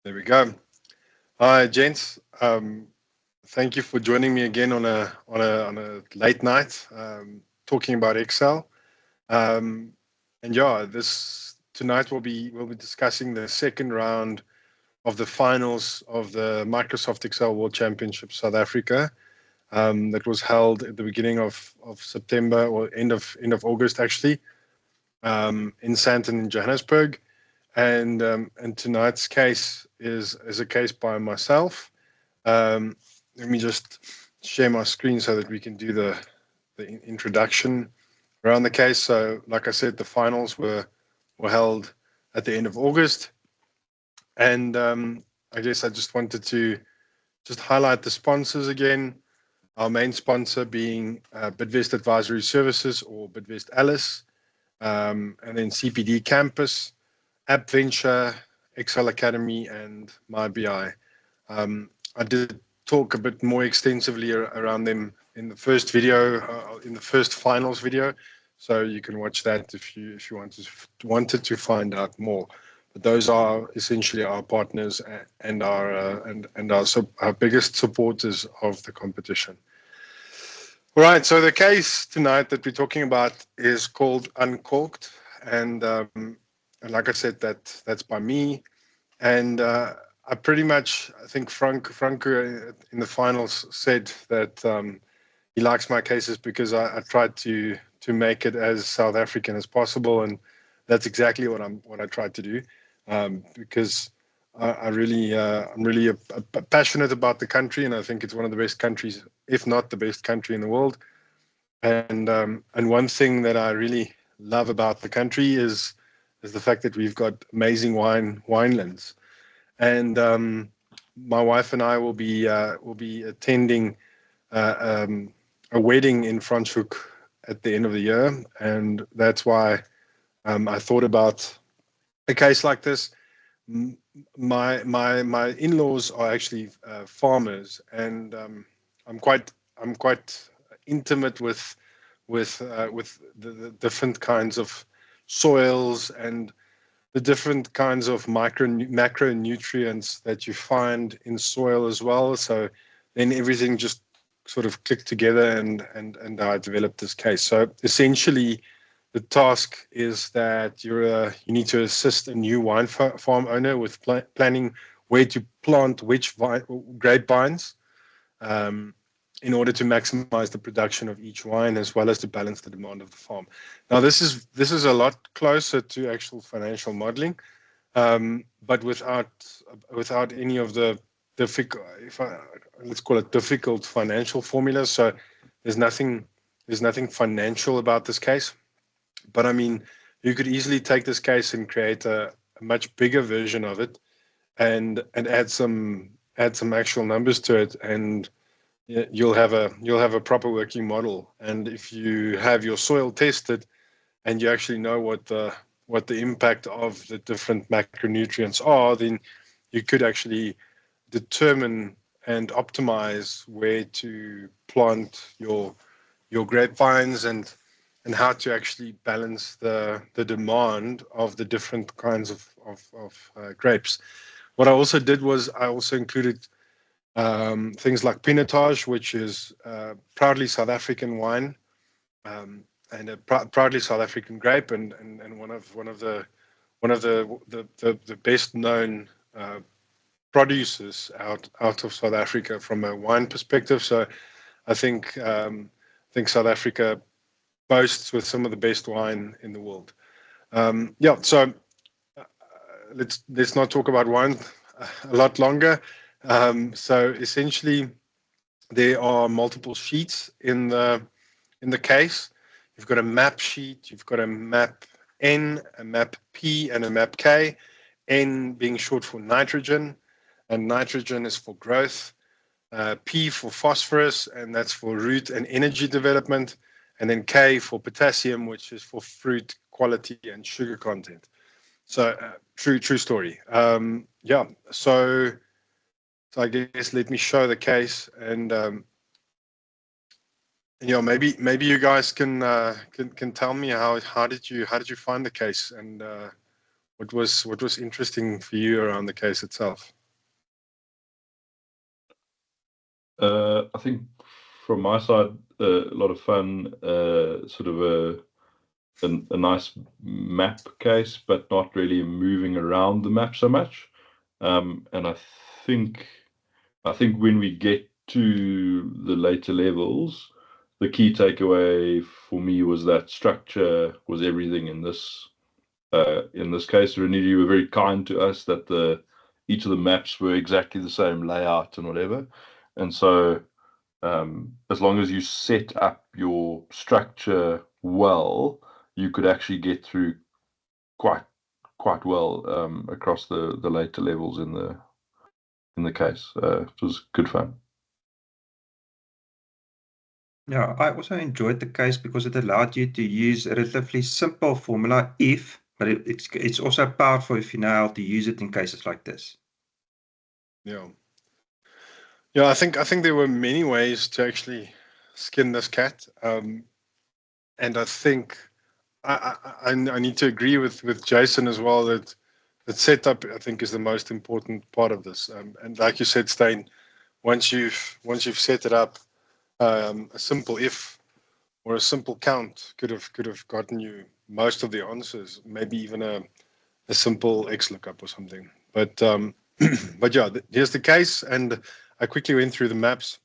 There we go. Hi, gents. Thank you for joining me again on a late night talking about Excel. Um, and yeah, this tonight we'll be discussing the second round of the finals of the Microsoft Excel World Championship South Africa. That was held at the beginning of September or end of August actually in Sandton in Johannesburg. And tonight's case is a case by myself. Um, Let me just share my screen so that we can do the introduction around the case. So, like I said, the finals were held at the end of August, and I guess I just wanted to just highlight the sponsors again. Our main sponsor being Bidvest Advisory Services or Bidvest Alice, and then CPD Campus, App Venture, Excel Academy, and MyBI. I did talk a bit more extensively around them in the first video, in the first finals video. So you can watch that if you wanted to find out more. But those are essentially our partners and our biggest supporters of the competition. All right. So the case tonight that we're talking about is called Uncorked, and like I said, that's by me. And I think Franco in the finals said that he likes my cases because I tried to make it as South African as possible, and that's exactly what I tried to do, because I'm really passionate about the country, and I think it's one of the best countries, if not the best country in the world. And one thing that I really love about the country is the fact that we've got amazing winelands. And my wife and I will be attending uh, um, a wedding in Franschhoek at the end of the year, and that's why I thought about a case like this. My in-laws are actually farmers, and I'm quite intimate with the different kinds of soils and the different kinds of macronutrients that you find in soil as well. So then everything just sort of clicked together, and I developed this case. So essentially, the task is that you need to assist a new wine farm owner with planning where to plant which grapevines, um, in order to maximize the production of each wine as well as to balance the demand of the farm. Now, this is a lot closer to actual financial modeling, but without any of the difficult, let's call it difficult financial formulas. So there's nothing there's nothing financial about this case. But I mean, you could easily take this case and create a much bigger version of it, and add some actual numbers to it, and you'll have a proper working model. And if you have your soil tested and you actually know what the impact of the different macronutrients are, then you could actually determine and optimize where to plant your grapevines, and how to actually balance the demand of the different kinds of grapes. What I also did was I also included things like Pinotage, which is proudly South African wine, and a proudly South African grape, and one of the best known producers out of South Africa from a wine perspective. So I think South Africa boasts with some of the best wine in the world. Yeah, so let's not talk about wine a lot longer. So essentially, there are multiple sheets in the case. You've got a map sheet, you've got a map N, a map P, and a map K. N being short for nitrogen, and nitrogen is for growth. P for phosphorus, and that's for root and energy development. And then K for potassium, which is for fruit quality and sugar content. So true story. Yeah. So I guess let me show the case, and maybe you guys can tell me how did you find the case, and what was interesting for you around the case itself? I think from my side, a lot of fun, sort of a nice map case, but not really moving around the map so much. And think I think when we get to the later levels, the key takeaway for me was that structure was everything in this. In this case, Renier, you were very kind to us that each of the maps were exactly the same layout and whatever. And so as long as you set up your structure well, you could actually get through quite well across the later levels in the case. It was good fun. Yeah, I also enjoyed the case because it allowed you to use a relatively simple formula if, but it's also powerful if you know how to use it in cases like this. Yeah. Yeah, I think there were many ways to actually skin this cat, and I think I need to agree with Jason as well that setup I think is the most important part of this. And like you said, Steyn, once you've set it up, a simple if or a simple count could have gotten you most of the answers. Maybe even a simple X lookup or something. But but yeah, here's the case, and I quickly went through the maps.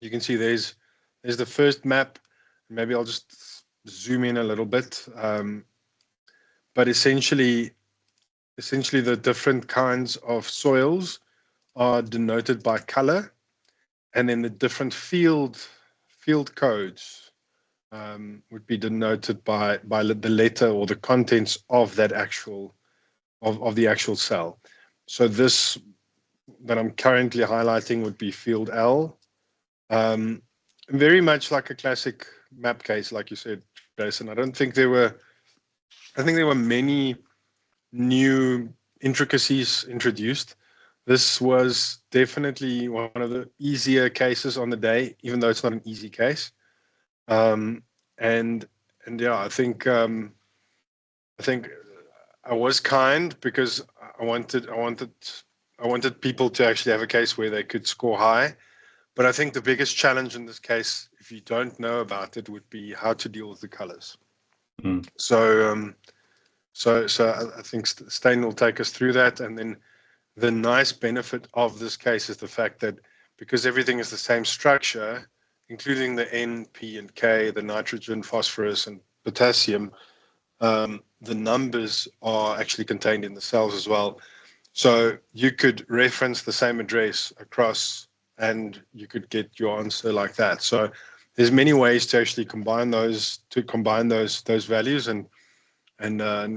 You can see there's the first map. Maybe I'll just zoom in a little bit. But essentially the different kinds of soils are denoted by color, and then the different field codes would be denoted by the letter or the contents of that actual of the actual cell. So this that I'm currently highlighting would be field L. Very much like a classic map case, like you said, Jason. I think there were many new intricacies introduced. This was definitely one of the easier cases on the day, even though it's not an easy case. And yeah, I think I was kind because I wanted people to actually have a case where they could score high. But I think the biggest challenge in this case, if you don't know about it, would be how to deal with the colors. Mm. So I think Steyn will take us through that, and then the nice benefit of this case is the fact that because everything is the same structure, including the N, P, and K, the nitrogen, phosphorus, and potassium, the numbers are actually contained in the cells as well. So you could reference the same address across, and you could get your answer like that. So there's many ways to actually combine those values, and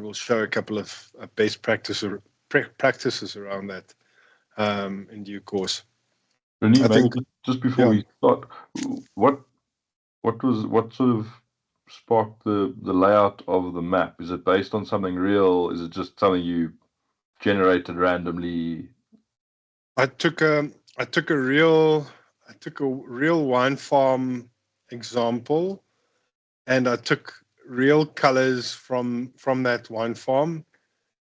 we'll show a couple of best practices around that in due course. Renier, I maybe think, just before yeah. we start, what what sort of sparked the layout of the map? Is it based on something real? Is it just something you generated randomly? I took a real wine farm example, and I took real colors from that wine farm,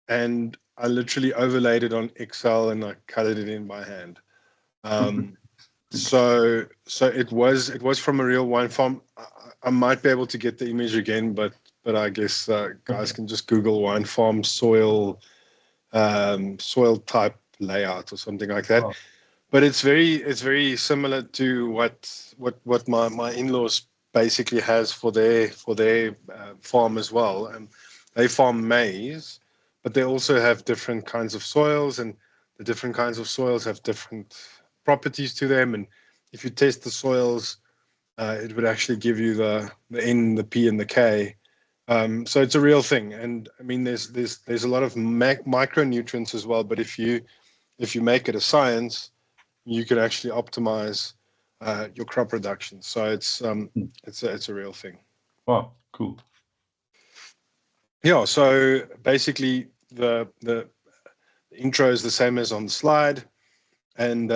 and I literally overlaid it on Excel and I colored it in by hand. So it was from a real wine farm. I might be able to get the image again, but I guess guys can just Google wine farm soil type layout or something like that. Oh. But it's very similar to what my in-laws basically has for their farm as well. And they farm maize, but they also have different kinds of soils, and the different kinds of soils have different properties to them. And if you test the soils, it would actually give you the N, the P, and the K. So it's a real thing. And I mean, there's a lot of micronutrients as well. But if you make it a science, you can actually optimize your crop production. So it's a real thing. Wow, cool. Yeah. So basically, the intro is the same as on the slide, and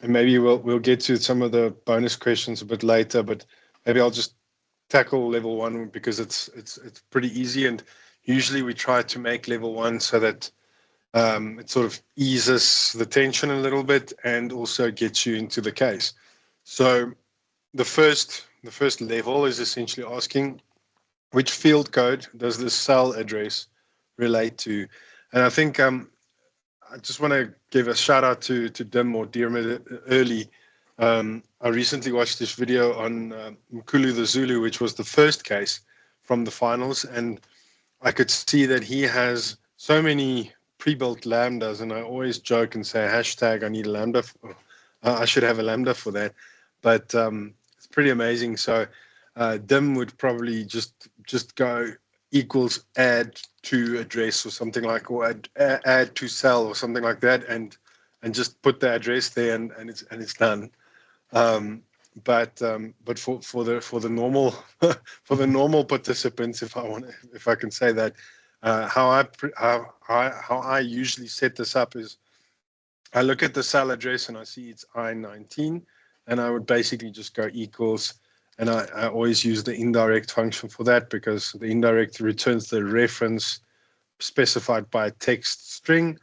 maybe we'll get to some of the bonus questions a bit later. But maybe I'll just tackle level one because it's pretty easy, and Usually we try to make level 1 so that it sort of eases the tension a little bit and also gets you into the case. So the first level is essentially asking which field code does this cell address relate to. And I think I just want to give a shout out to Dim or Dearmid early. I recently watched this video on Mkulu the Zulu, which was the first case from the finals, and I could see that he has so many pre-built lambdas, and I always joke and say hashtag I need a lambda. I should have a lambda for that, but it's pretty amazing. So Dim would probably just go equals add to address or something like, or add to cell or something like that, and just put the address there, and it's done. But for the normal for the normal participants, if I can say that, how I usually set this up is I look at the cell address and I see it's I19, and I would basically just go equals, and I always use the indirect function for that, because the indirect returns the reference specified by a text string.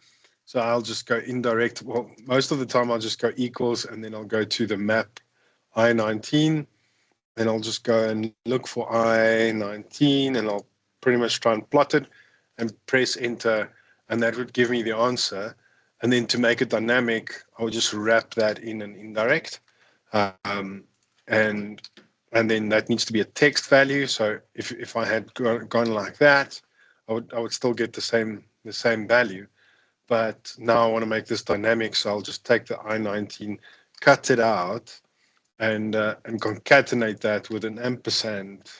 So I'll just go indirect. Well, most of the time I'll just go equals, and then I'll go to the map I19, and I'll just go and look for I19, and I'll pretty much try and plot it and press enter, and that would give me the answer. And then to make it dynamic, I'll just wrap that in an indirect. And then that needs to be a text value. So if I had gone like that, I would still get the same value. But now I want to make this dynamic, so I'll just take the I19, cut it out, and concatenate that with an ampersand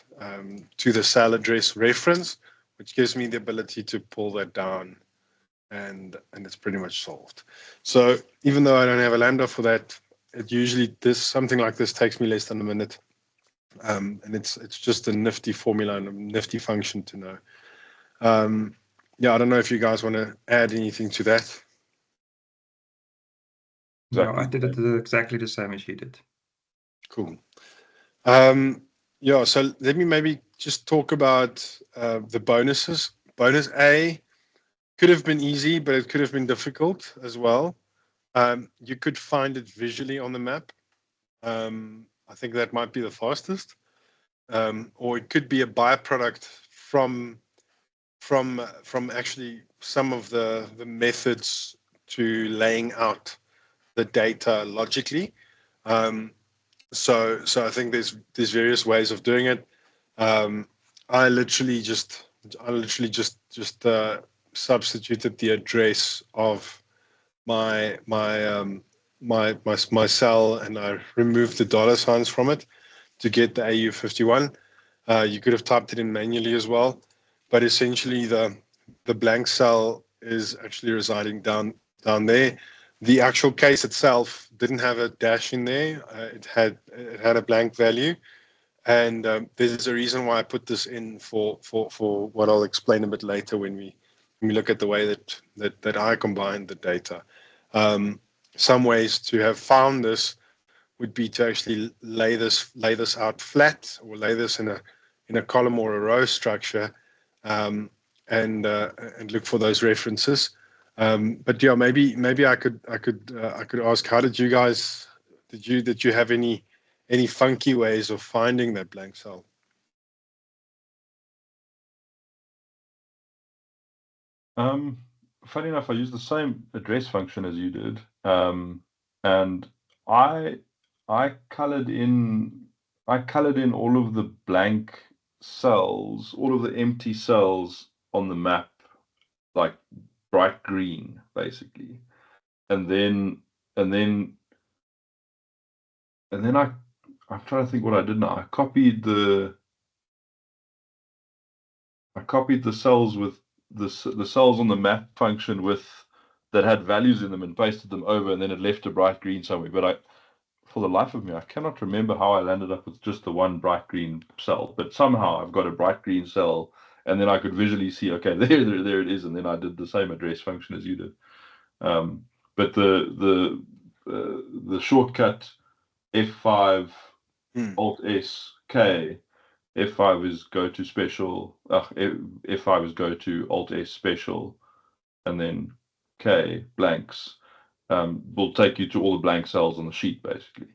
to the cell address reference, which gives me the ability to pull that down, and it's pretty much solved. So even though I don't have a lambda for that, it usually something like this takes me less than a minute. And it's just a nifty formula and a nifty function to know. Yeah, I don't know if you guys want to add anything to that. No, I did it exactly the same as you did. Cool. Yeah, so let me maybe just talk about the bonuses. Bonus A could have been easy, but it could have been difficult as well. You could find it visually on the map. I think that might be the fastest. Or it could be a byproduct from actually some of the methods to laying out the data logically. So I think there's various ways of doing it. I literally just substituted the address of my cell, and I removed the dollar signs from it to get the AU51. You could have typed it in manually as well, but essentially the blank cell is actually residing down there. The actual case itself didn't have a dash in there. It had a blank value, and there's a reason why I put this in for what I'll explain a bit later when we look at the way that I combined the data. Some ways to have found this would be to actually lay this out flat, or lay this in a column or a row structure, and look for those references. But yeah, maybe I could ask, how did you guys, did you have any funky ways of finding that blank cell? Funny enough, I used the same address function as you did, and I colored in all of the blank cells, all of the empty cells on the map, like bright green, basically, and then I'm trying to think what I did now. I copied the cells with the cells on the map function that had values in them, and pasted them over, and then it left a bright green somewhere. But for the life of me, I cannot remember how I landed up with just the one bright green cell. But somehow I've got a bright green cell, and then I could visually see, okay, there it is, and then I did the same address function as you did. But the shortcut F5 Alt S K F5 is go to special, F5 is go to Alt S special, and then K blanks will take you to all the blank cells on the sheet, basically.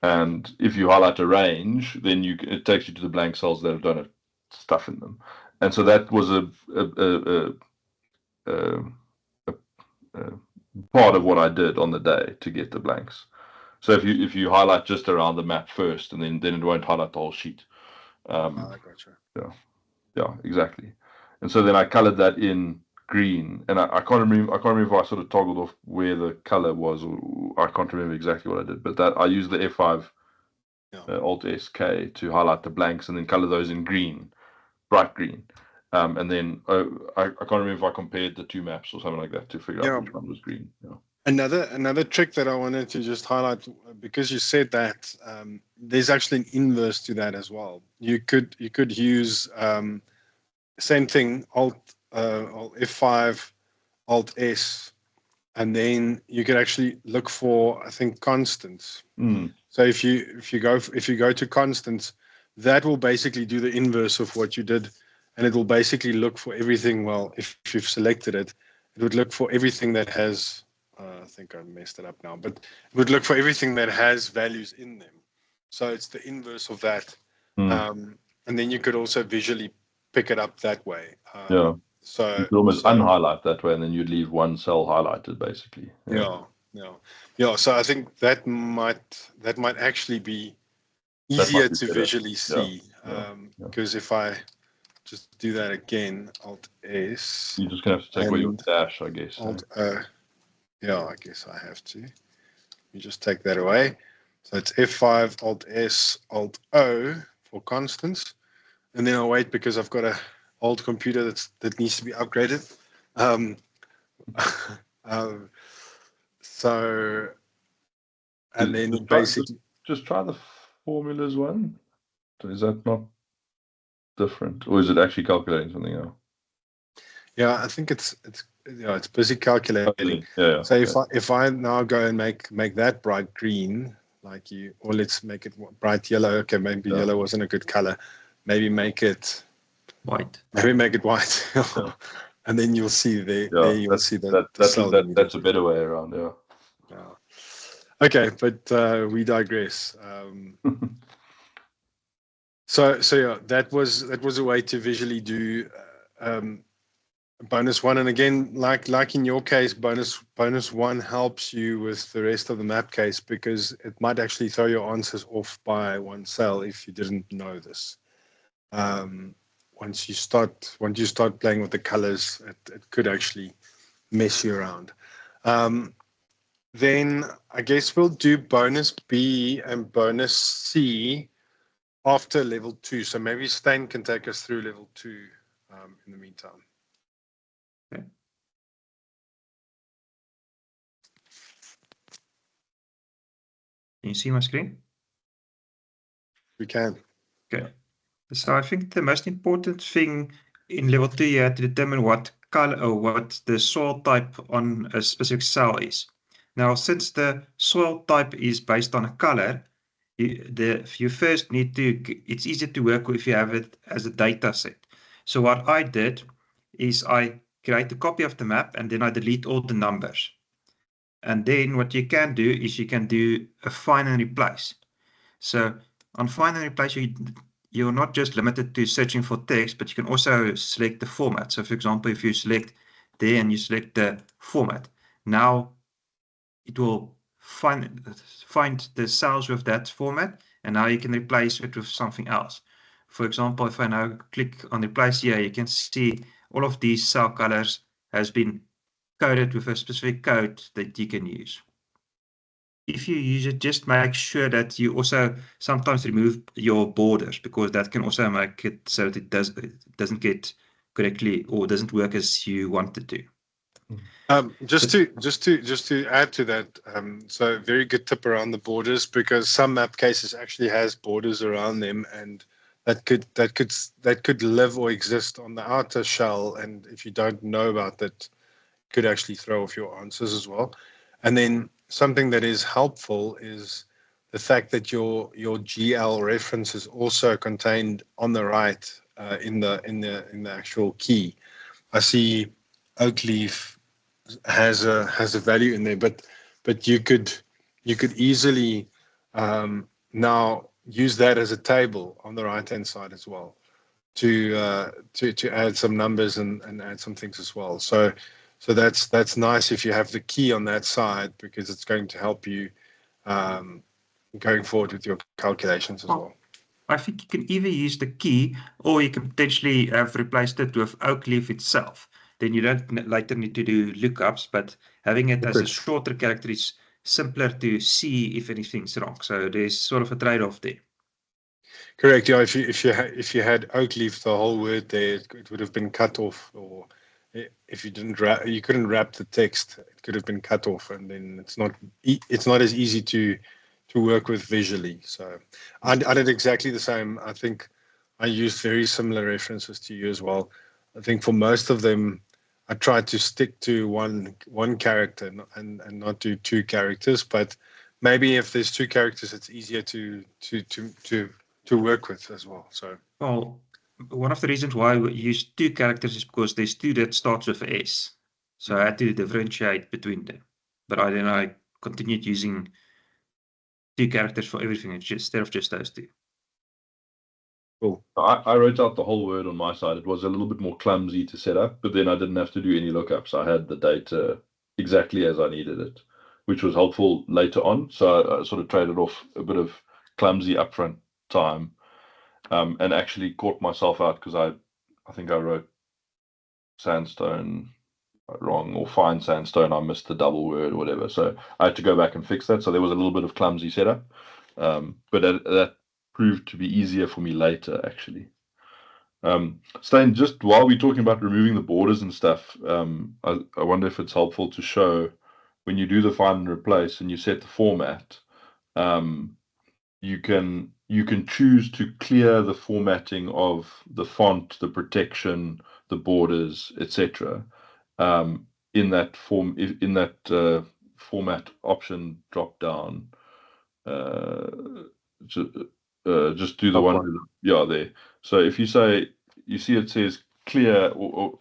And if you highlight a range, then it takes you to the blank cells that don't have stuff in them. And so that was a part of what I did on the day to get the blanks. So if you highlight just around the map first, and then it won't highlight the whole sheet. I gotcha. Yeah, exactly. And so then I colored that in green, and I can't remember if I sort of toggled off where the color was, or I can't remember exactly what I did. But that I used the F5 Alt SK to highlight the blanks and then color those in green, bright green. And then I can't remember if I compared the two maps or something like that to figure out which one was green. Yeah. Another trick that I wanted to just highlight, because you said that, there's actually an inverse to that as well. You could use same thing, Alt F5, Alt S, and then you could actually look for, I think, constants. So if you go to constants, that will basically do the inverse of what you did, and it will basically look for everything. Well, if you've selected it, it would look for everything that has. I think I messed it up now, but it would look for everything that has values in them. So it's the inverse of that. And then you could also visually pick it up that way. So you could almost unhighlight that way, and then you'd leave one cell highlighted, basically. Yeah. So I think that might actually be easier to visually see. Because if I just do that again, Alt S. You're just gonna have to take away your dash, I guess. Alt Yeah, I guess I have to. You just take that away. So it's F5, Alt S, Alt O for constants. And then I'll wait because I've got an old computer that needs to be upgraded. So, and then basically... Just try the formulas one. Is that not different? Or is it actually calculating something else? Yeah, I think it's busy calculating. Yeah. So if I now go and make that bright green, or let's make it bright yellow. Okay, maybe yellow wasn't a good color. Maybe make it white. Maybe make it white, and then you'll see there you'll see that's a better way around. Yeah. Okay, but we digress. So yeah, that was a way to visually do bonus one, and again, like in your case, bonus one helps you with the rest of the map case, because it might actually throw your answers off by one cell if you didn't know this. Once you start playing with the colors, it could actually mess you around. Then I guess we'll do bonus B and bonus C after level 2. So maybe Steyn can take us through level 2 in the meantime. Okay. Can you see my screen? We can. Okay. So I think the most important thing in level 2, you have to determine what color or what the soil type on a specific cell is. Now, since the soil type is based on a color, you first need to, it's easier to work with if you have it as a data set. So what I did is I create a copy of the map, and then I delete all the numbers. And then what you can do is you can do a find and replace. So on find and replace, you're not just limited to searching for text, but you can also select the format. So for example, if you select there and you select the format, now it will find the cells with that format, and now you can replace it with something else. For example, if I now click on replace here, you can see all of these cell colors has been coded with a specific code that you can use. If you use it, just make sure that you also sometimes remove your borders, because that can also make it so that it doesn't get correctly or doesn't work as you want it to. Just to add to that, so very good tip around the borders, because some map cases actually has borders around them, and that could live or exist on the outer shell, and if you don't know about that, it could actually throw off your answers as well. And then something that is helpful is the fact that your GL reference is also contained on the right in the actual key. I see oak leaf has a value in there, but you could easily now use that as a table on the right hand side as well to add some numbers and add some things as well. So that's nice if you have the key on that side, because it's going to help you going forward with your calculations as well. I think you can either use the key, or you can potentially have replaced it with oak leaf itself. Then you don't later need to do lookups, but having it as a shorter character is simpler to see if anything's wrong. So there's sort of a trade-off there. Correct. Yeah. If you had oak leaf, the whole word there, it would have been cut off, or if you didn't you couldn't wrap the text, it could have been cut off, and then it's not as easy to work with visually. So I did exactly the same. I think I used very similar references to you as well. I think for most of them, I tried to stick to one character and not do two characters. But maybe if there's two characters, it's easier to work with as well. So well, one of the reasons why we use two characters is because there's two that starts with S. So I had to differentiate between them. But then I continued using two characters for everything instead of just those two. Cool. I wrote out the whole word on my side. It was a little bit more clumsy to set up, but then I didn't have to do any lookups. I had the data exactly as I needed it, which was helpful later on. So I sort of traded off a bit of clumsy upfront time, and actually caught myself out because I think I wrote sandstone wrong, or fine sandstone. I missed the double word or whatever. So I had to go back and fix that. So there was a little bit of clumsy setup, but that proved to be easier for me later, actually. Steyn, just while we're talking about removing the borders and stuff, I wonder if it's helpful to show when you do the find and replace and you set the format, you can choose to clear the formatting of the font, the protection, the borders, etc. In that format option drop down. Just do the one, there. So if you say, you see it says clear, or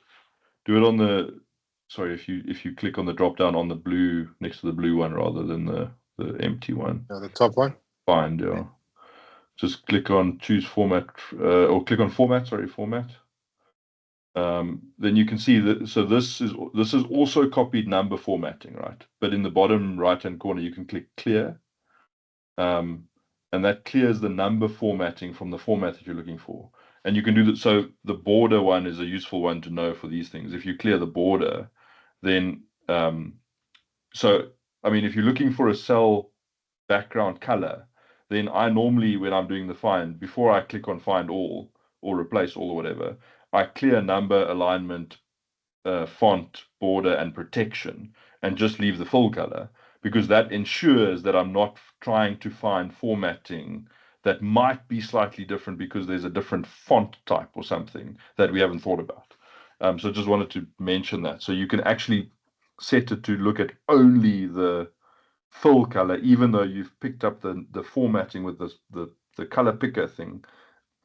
do it on the, sorry, if you click on the drop down on the blue, next to the blue one rather than the empty one. Yeah, the top one. Find, yeah. Just click on choose format, or click on format. Then you can see that. So this is also copied number formatting, right? But in the bottom right hand corner, you can click clear. And that clears the number formatting from the format that you're looking for. And you can do that. So the border one is a useful one to know for these things. If you clear the border, then, so, I mean, if you're looking for a cell background color, then I normally, when I'm doing the find, before I click on find all or replace all or whatever, I clear number, alignment, font, border, and protection, and just leave the full color, because that ensures that I'm not trying to find formatting that might be slightly different because there's a different font type or something that we haven't thought about. So just wanted to mention that. So you can actually set it to look at only the full color, even though you've picked up the formatting with the color picker thing,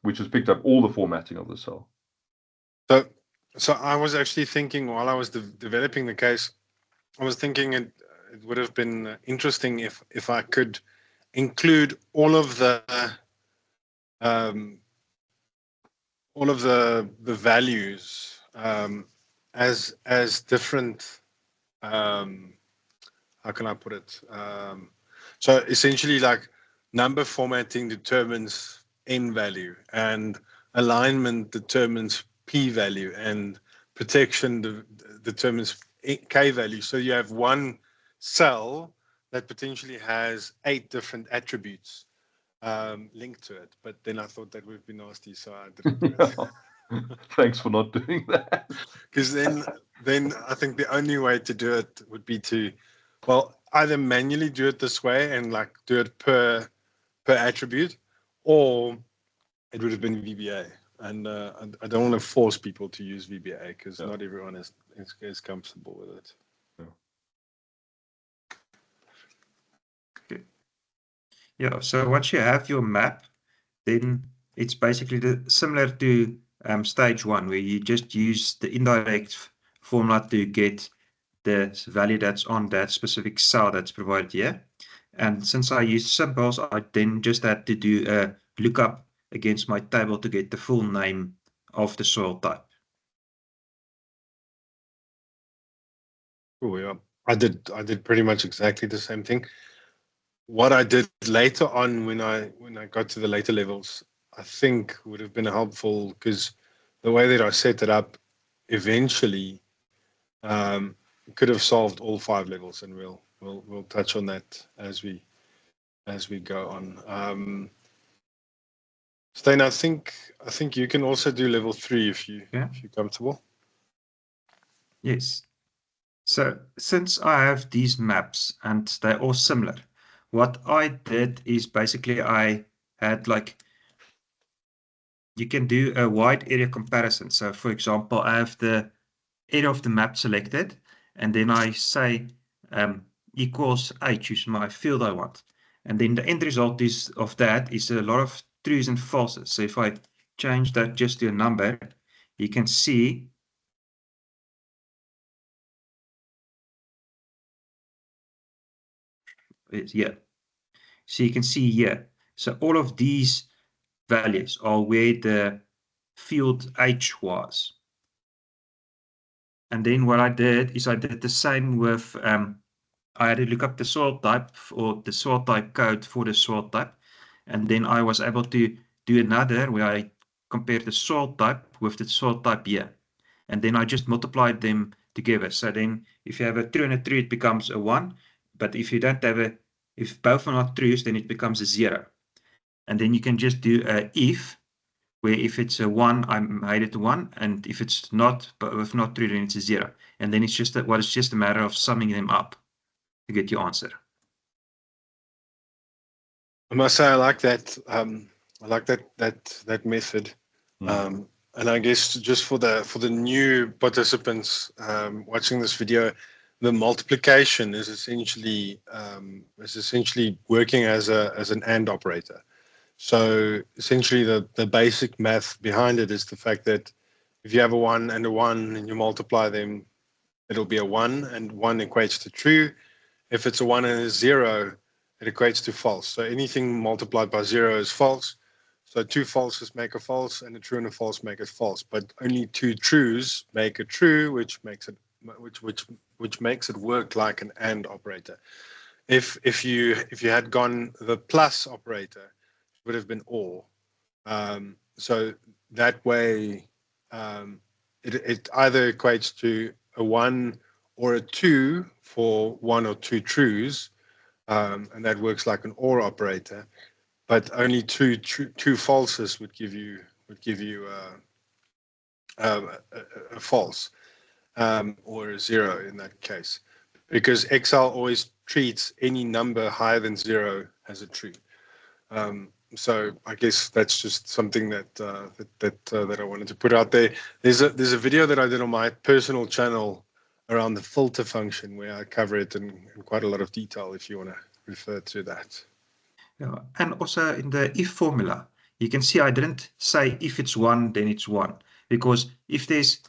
which has picked up all the formatting of the cell. So I was actually thinking while I was developing the case, I was thinking it would have been interesting if I could include all of the values as different. How can I put it? So essentially, like, number formatting determines n value, and alignment determines p value, and protection determines k value. So you have one cell that potentially has 8 different attributes linked to it. But then I thought that would be nasty, so I didn't do it. Thanks for not doing that. Because then I think the only way to do it would be to, well, either manually do it this way and like do it per attribute, or it would have been VBA. And I don't want to force people to use VBA because not everyone is comfortable with it. Yeah, so once you have your map, then it's basically similar to stage 1, where you just use the indirect formula to get the value that's on that specific cell that's provided here. And since I used symbols, I then just had to do a lookup against my table to get the full name of the soil type. Cool, yeah. I did pretty much exactly the same thing. What I did later on when I got to the later levels, I think would have been helpful, because the way that I set it up eventually could have solved all 5 levels, and we'll touch on that as we go on. Steyn, I think you can also do level 3 if you're comfortable. Yes. So since I have these maps and they're all similar, what I did is basically I had like, you can do a wide area comparison. So for example, I have the area of the map selected, and then I say equals H, which is my field I want. And then the end result of that is a lot of trues and falses. So if I change that just to a number, you can see it's here. So you can see here. So all of these values are where the field H was. And then what I did is I did the same with, I had to look up the soil type or the soil type code for the soil type. And then I was able to do another where I compared the soil type with the soil type here. And then I just multiplied them together. So then if you have a true and a true, it becomes a 1. But if you don't have if both are not trues, then it becomes a 0. And then you can just do a if, where if it's a 1, I made it a 1, and if it's not, but if not true, then it's a 0. And then it's just it's just a matter of summing them up to get your answer. I must say I like that. I like that method. And I guess just for the new participants watching this video, the multiplication is essentially working as an AND operator. So essentially, the basic math behind it is the fact that if you have a 1 and a 1 and you multiply them, it'll be a 1, and 1 equates to true. If it's a 1 and a 0, it equates to false. So anything multiplied by 0 is false. So 2 falses make a false, and a true and a false make it false. But only 2 trues make a true, which makes it work like an AND operator. If you had gone the plus operator, would have been OR. So that way, it either equates to a 1 or a 2 for 1 or 2 trues, and that works like an OR operator. But only two falses would give you a false, or a 0 in that case, because Excel always treats any number higher than 0 as a true. So I guess that's just something that I wanted to put out there. There's a video that I did on my personal channel around the filter function where I cover it in quite a lot of detail, if you want to refer to that. Yeah. And also in the if formula, you can see I didn't say if it's 1, then it's 1, because if this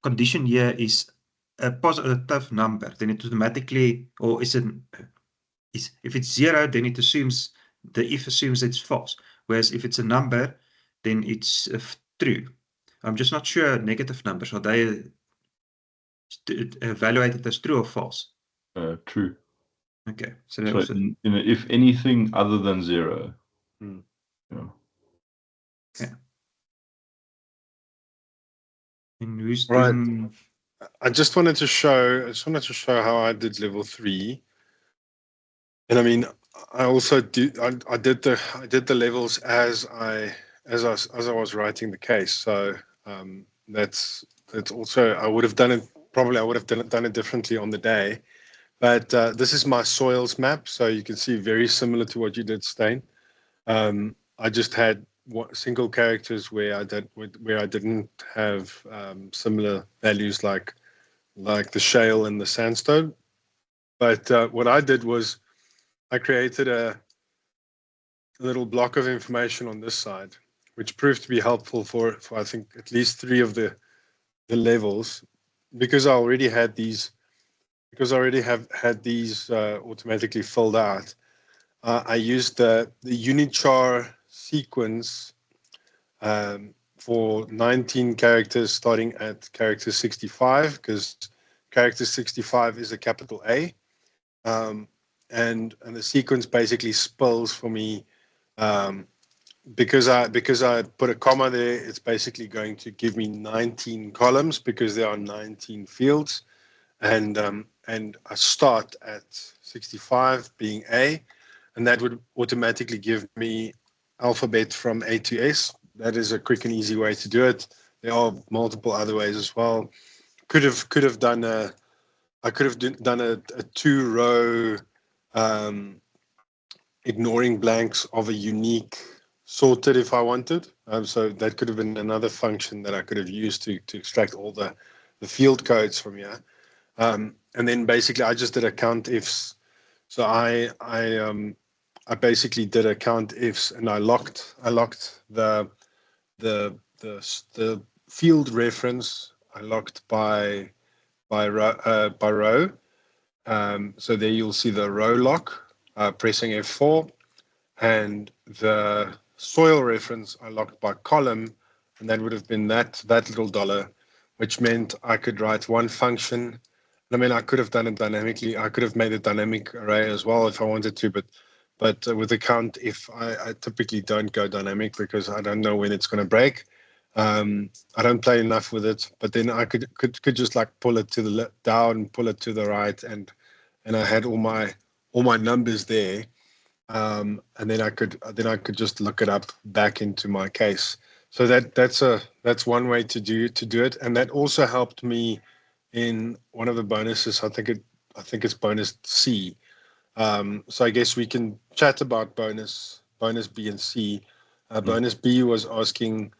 condition here is a positive number, then it automatically, or if it's 0, then it assumes the if assumes it's false. Whereas if it's a number, then it's true. I'm just not sure negative numbers, are they evaluated as true or false? True. Okay. So if anything other than 0. Yeah. Okay. And who's right. doing... I just wanted to show how I did level 3. And I mean, I also did the levels as I was writing the case. So that's also, I would have done it differently on the day. But this is my soils map, so you can see very similar to what you did, Steyn. I just had single characters where I didn't have similar values like the shale and the sandstone. But what I did was I created a little block of information on this side, which proved to be helpful for I think at least 3 of the levels, because I already had these, have had these automatically filled out. I used the unichar sequence for 19 characters starting at character 65, because character 65 is a capital A. And the sequence basically spells for me, because I put a comma there, it's basically going to give me 19 columns because there are 19 fields, and I start at 65 being A, and that would automatically give me alphabet from A to S. That is a quick and easy way to do it. There are multiple other ways as well. Could have done a 2-row ignoring blanks of a unique sorted if I wanted. So that could have been another function that I could have used to extract all the field codes from here. And then basically I just did a count ifs. So I basically did a count ifs, and I locked the field reference. I locked by row. So there you'll see the row lock, pressing F4, and the soil reference I locked by column, and that would have been that little dollar, which meant I could write one function. I mean, I could have done it dynamically. I could have made a dynamic array as well if I wanted to, but with the count, if I typically don't go dynamic because I don't know when it's going to break. I don't play enough with it, but then I could just like pull it to the down, pull it to the right, and I had all my numbers there. And then I could just look it up back into my case. So that's one way to do it, and that also helped me in one of the bonuses. I think it's bonus C. So I guess we can chat about bonus B and C. Bonus B was asking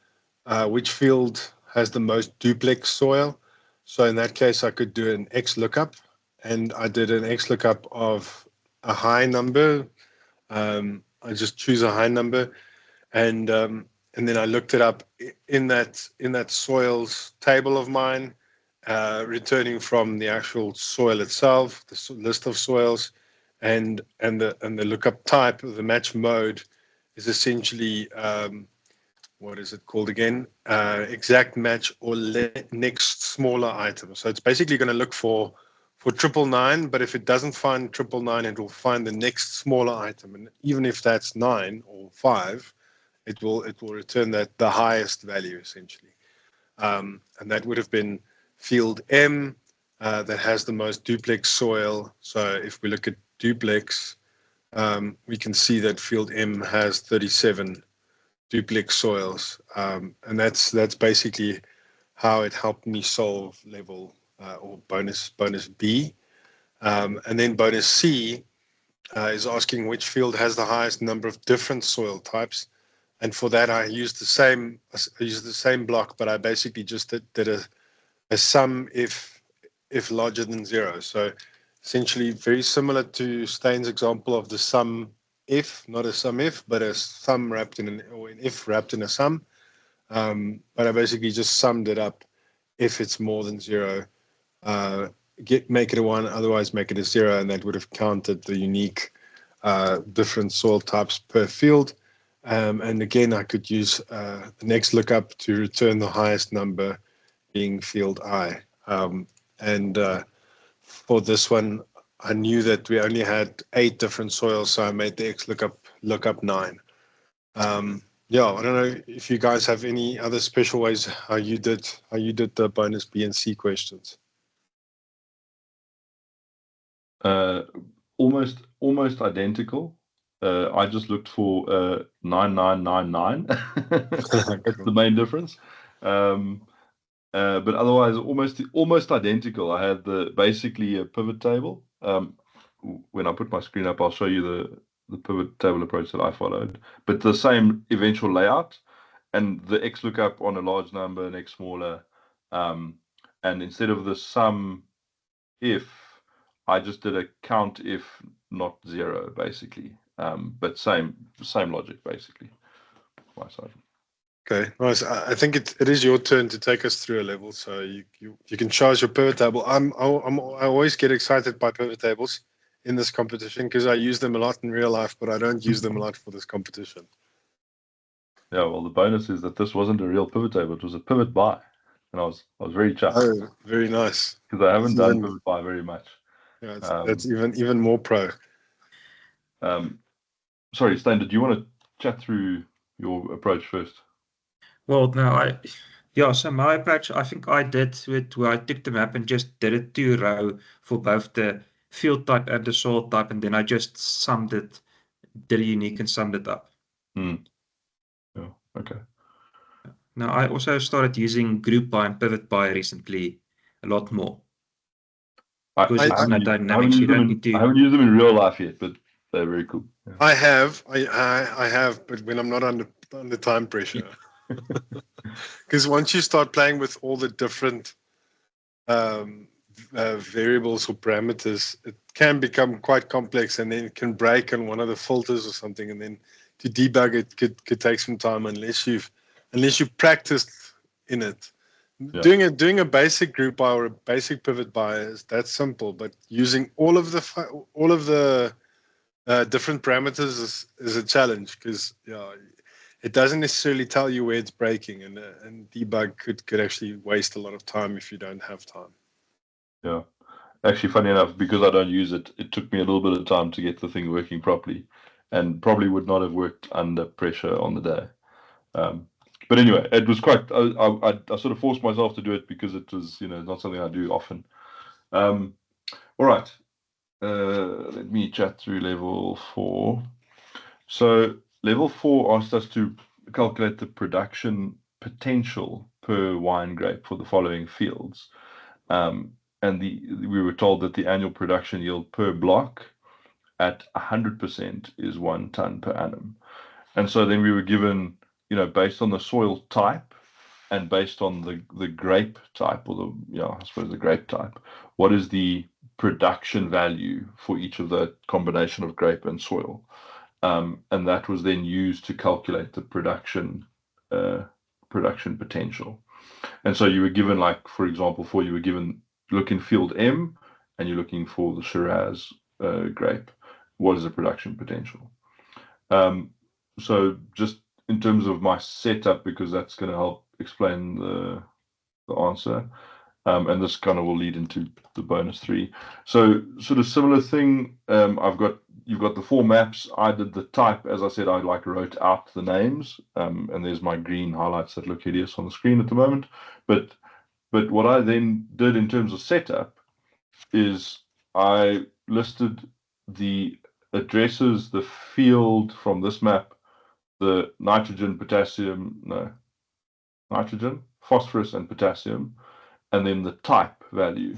which field has the most duplex soil. So in that case, I could do an X lookup, and I did an X lookup of a high number. I just choose a high number, and then I looked it up in that soils table of mine, returning from the actual soil itself, the list of soils, and the lookup type, the match mode, is essentially what is it called again? Exact match or next smaller item. So it's basically going to look for 999, but if it doesn't find 999, it will find the next smaller item, and even if that's 9 or 5, it will return that the highest value essentially, and that would have been field M, that has the most duplex soil. So if we look at duplex, we can see that field M has 37 duplex soils, and that's basically how it helped me solve level or bonus B. And then bonus C is asking which field has the highest number of different soil types, and for that I used the same block, but I basically just did a sum if larger than 0. So essentially very similar to Steyn's example of the sum if, not a sum if, but a sum wrapped in or an if wrapped in a sum. But I basically just summed it up. If it's more than 0, make it a 1, otherwise make it a 0, and that would have counted the unique different soil types per field. And again, I could use the next lookup to return the highest number, being field I. And for this one, I knew that we only had 8 different soils, so I made the X lookup 9. Yeah, I don't know if you guys have any other special ways how you did the bonus B and C questions. Almost identical. I just looked for 9999. That's the main difference. But otherwise, almost identical. I had basically a pivot table. When I put my screen up, I'll show you the pivot table approach that I followed. But the same eventual layout, and the X lookup on a large number, an X smaller. And instead of the sum if, I just did a count if not 0, basically. But same logic, basically. My side. Okay, nice. I think it is your turn to take us through a level, so you can charge your pivot table. I always get excited by pivot tables in this competition because I use them a lot in real life, but I don't use them a lot for this competition. Yeah, well, the bonus is that this wasn't a real pivot table; it was a pivot by, and I was very chuffed. Oh, very nice. Because I haven't done pivot by very much. Yeah, that's even more pro. Sorry, Steyn, did you want to chat through your approach first? Well, no, so my approach, I think I did it where I took the map and just did a 2-row for both the field type and the soil type, and then I just summed it, did a unique and summed it up. Yeah, okay. Now, I also started using group by and pivot by recently a lot more. Because it's not dynamics, you don't need to. I haven't used them in real life yet, but they're very cool. Yeah. I have, but when I'm not under time pressure. Because once you start playing with all the different variables or parameters, it can become quite complex, and then it can break on one of the filters or something, and then to debug it could take some time unless you've practiced in it. Yeah. Doing a basic group by or a basic pivot by is that simple, but using all of the different parameters is a challenge because it doesn't necessarily tell you where it's breaking, and debug could actually waste a lot of time if you don't have time. Yeah, actually, funny enough, because I don't use it, it took me a little bit of time to get the thing working properly, and probably would not have worked under pressure on the day. But anyway, it was quite. I sort of forced myself to do it because it was, not something I do often. All right, let me chat through level 4. So level 4 asked us to calculate the production potential per wine grape for the following fields, and we were told that the annual production yield per block at 100% is 1 ton per annum, and so then we were given, based on the soil type and based on the grape type, or the grape type, what is the production value for each of the combination of grape and soil, and that was then used to calculate the production potential. And so you were given, like, for example, you were given, look in field M, and you're looking for the Shiraz grape. What is the production potential? So just in terms of my setup, because that's going to help explain the answer, and this kind of will lead into the bonus 3. So sort of similar thing. You've got the 4 maps. I did the type, as I said. I wrote out the names, and there's my green highlights that look hideous on the screen at the moment. But what I then did in terms of setup is I listed the addresses, the field from this map, the nitrogen, phosphorus, and potassium, and then the type value.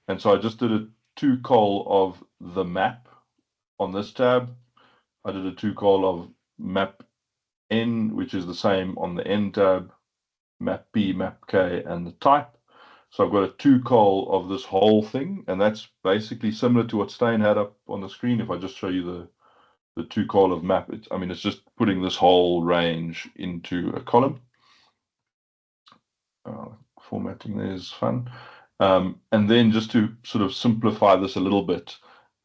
And so I just did a 2-col of the map on this tab. I did a 2-col of map N, which is the same on the N tab, map P, map K, and the type. So I've got a 2-col of this whole thing, and that's basically similar to what Steyn had up on the screen. If I just show you the 2-col of map, it's just putting this whole range into a column. Formatting there is fun. And then just to sort of simplify this a little bit,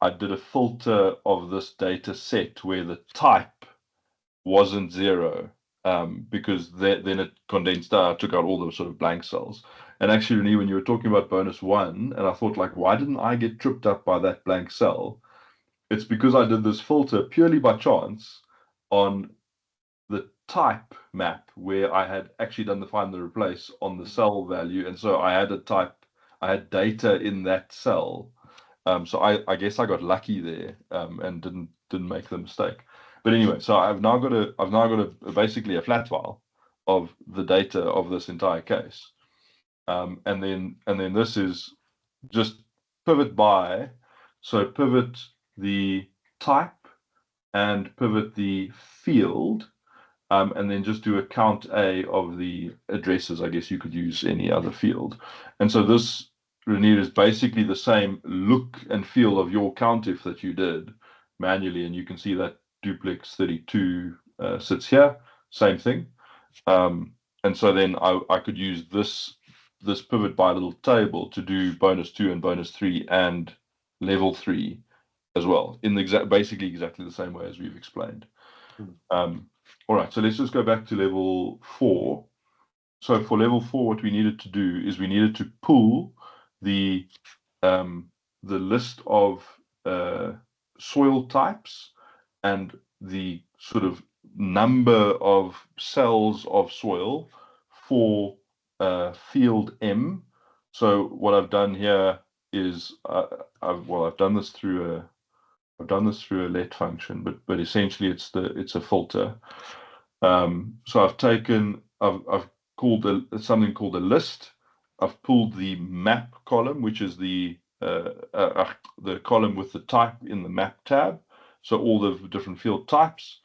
I did a filter of this data set where the type wasn't 0, because then it condensed out. I took out all the sort of blank cells. And actually, Renier, when you were talking about bonus 1, and I thought, like, why didn't I get tripped up by that blank cell? It's because I did this filter purely by chance on the type map where I had actually done the find and replace on the cell value, and so I had I had data in that cell. So I guess I got lucky there, and didn't make the mistake. But anyway, so I've now got basically a flat file of the data of this entire case, and then this is just pivot by, so pivot the type and pivot the field, and then just do a count A of the addresses. I guess you could use any other field. And so this, Renier, is basically the same look and feel of your countif that you did, manually, and you can see that duplex 32 sits here, same thing. And so then I could use this pivot by little table to do bonus 2 and bonus 3 and level 3 as well, in the basically exactly the same way as we've explained. All right, so let's just go back to level 4. So for level 4, what we needed to do is we needed to pull the list of soil types and the sort of number of cells of soil for field M. So what I've done here is I've done this through a let function, but essentially it's a filter. So I've called something called a list. I've pulled the map column, which is the column with the type in the map tab. So all the different field types.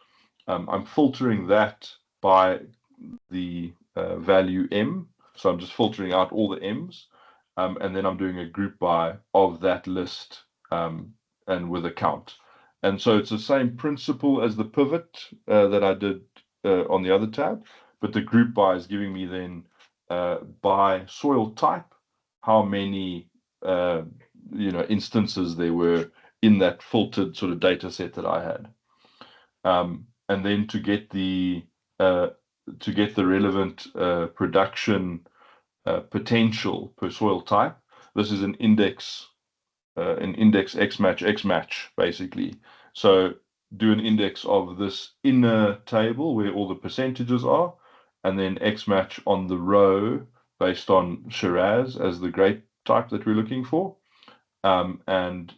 I'm filtering that by the value M. So I'm just filtering out all the M's. And then I'm doing a group by of that list and with a count. And so it's the same principle as the pivot that I did on the other tab, but the group by is giving me then by soil type how many instances there were in that filtered sort of data set that I had. And then to get the relevant production potential per soil type, this is an index X match basically. So do an index of this inner table where all the percentages are, and then X match on the row based on Shiraz as the grape type that we're looking for, and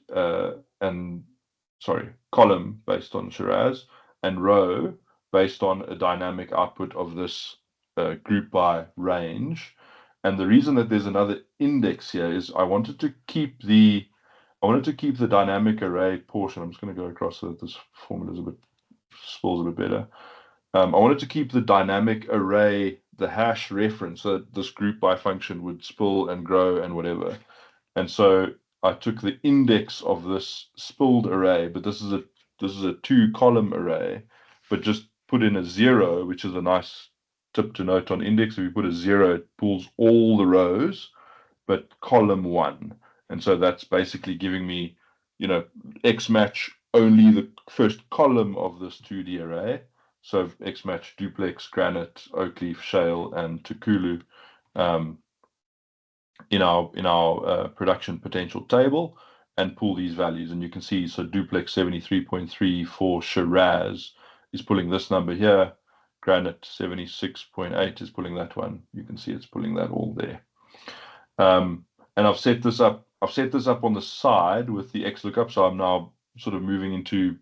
column based on Shiraz, and row based on a dynamic output of this group by range. And the reason that there's another index here is I wanted to keep the dynamic array portion. I'm just going to go across so that this formula spells a bit better. I wanted to keep the dynamic array, the hash reference, so that this group by function would spill and grow and whatever. And so I took the index of this spilled array, but this is a 2-column array, but just put in a 0, which is a nice tip to note on index. If you put a 0, it pulls all the rows, but column 1. And so that's basically giving me, X match only the first column of this 2D array. So X match duplex, granite, oak leaf, shale, and Tukulu in our production potential table, and pull these values. And you can see, so duplex 73.3 for Shiraz is pulling this number here. Granite 76.8 is pulling that one. You can see it's pulling that all there. And I've set this up on the side with the XLOOKUP. So I'm now sort of moving into,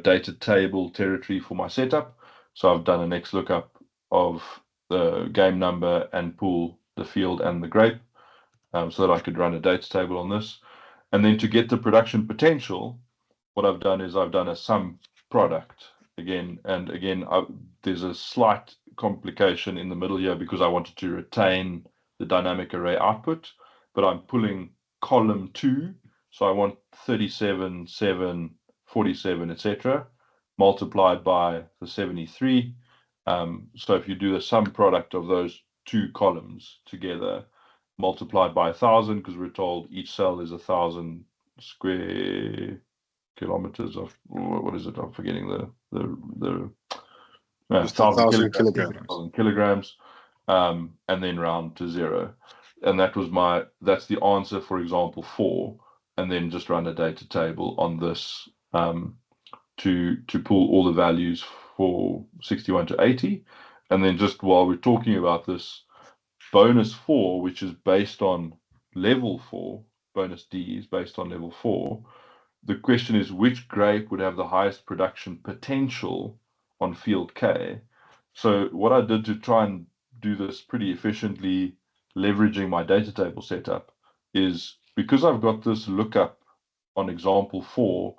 data table territory for my setup. So I've done an XLOOKUP of the game number and pull the field and the grape, so that I could run a data table on this. And then to get the production potential, what I've done is I've done a sum product again. And again, there's a slight complication in the middle here because I wanted to retain the dynamic array output, but I'm pulling column 2. So I want 37, 7, 47, etc., multiplied by the 73. So if you do the sum product of those 2 columns together, multiplied by 1,000, because we're told each cell is 1,000 square kilometers of, what is it? I'm forgetting the 1,000 kilograms, and then round to 0. And that's the answer for example 4, and then just run a data table on this to pull all the values for 61 to 80. And then just while we're talking about this, bonus 4, which is based on level 4, bonus D is based on level 4. The question is, which grape would have the highest production potential on field K? So what I did to try and do this pretty efficiently, leveraging my data table setup, is because I've got this lookup on example 4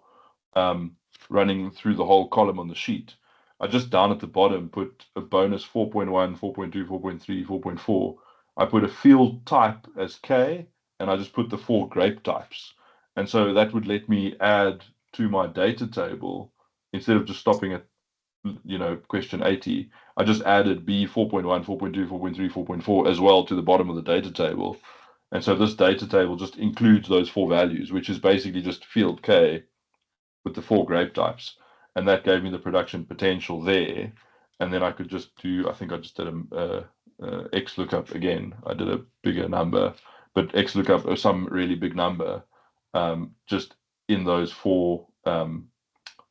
running through the whole column on the sheet, I just down at the bottom put a bonus 4.1, 4.2, 4.3, 4.4. I put a field type as K, and I just put the 4 grape types. And so that would let me add to my data table, instead of just stopping at, question 80, I just added B 4.1, 4.2, 4.3, 4.4 as well to the bottom of the data table. And so this data table just includes those 4 values, which is basically just field K with the 4 grape types. And that gave me the production potential there. And then I could just do, I think I just did a X lookup again. I did a bigger number, but X lookup of some really big number, just in those 4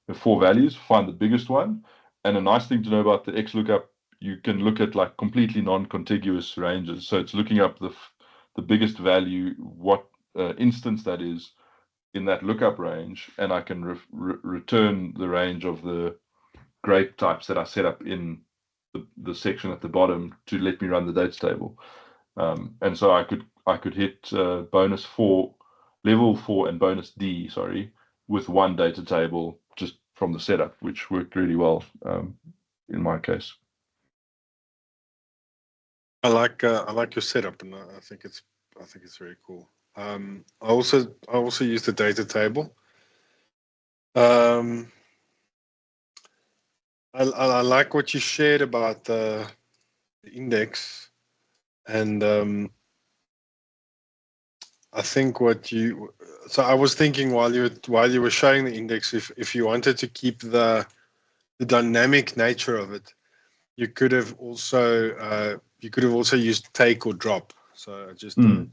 values, find the biggest one. And a nice thing to know about the X lookup, you can look at like completely non-contiguous ranges. So it's looking up the biggest value, what instance that is in that lookup range, and I can return the range of the grape types that I set up in the section at the bottom to let me run the data table. And so I could hit bonus 4, level 4 and bonus D, with one data table just from the setup, which worked really well in my case. I like your setup, and I think it's very cool. I also use the data table. I like what you shared about the index, and I think so I was thinking while you were showing the index, if you wanted to keep the dynamic nature of it, you could have also used take or drop. So just a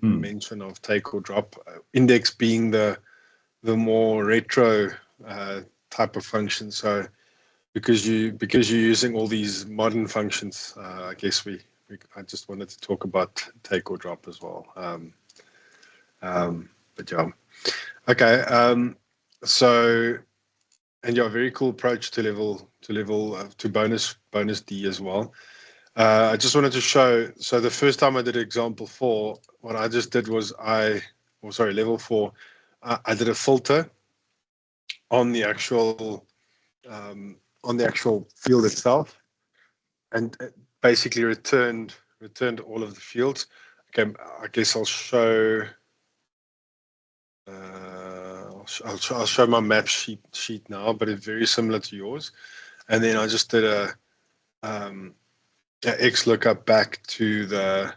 mention of take or drop, index being the more retro type of function. So because you're using all these modern functions, I guess I just wanted to talk about take or drop as well. But yeah, okay. So, and yeah, very cool approach to bonus D as well. I just wanted to show. So the first time I did example 4, what I just did was level 4. I did a filter on the actual field itself, and it basically returned all of the fields. Okay, I guess I'll show. I'll show my map sheet now, but it's very similar to yours. And then I just did a X lookup back to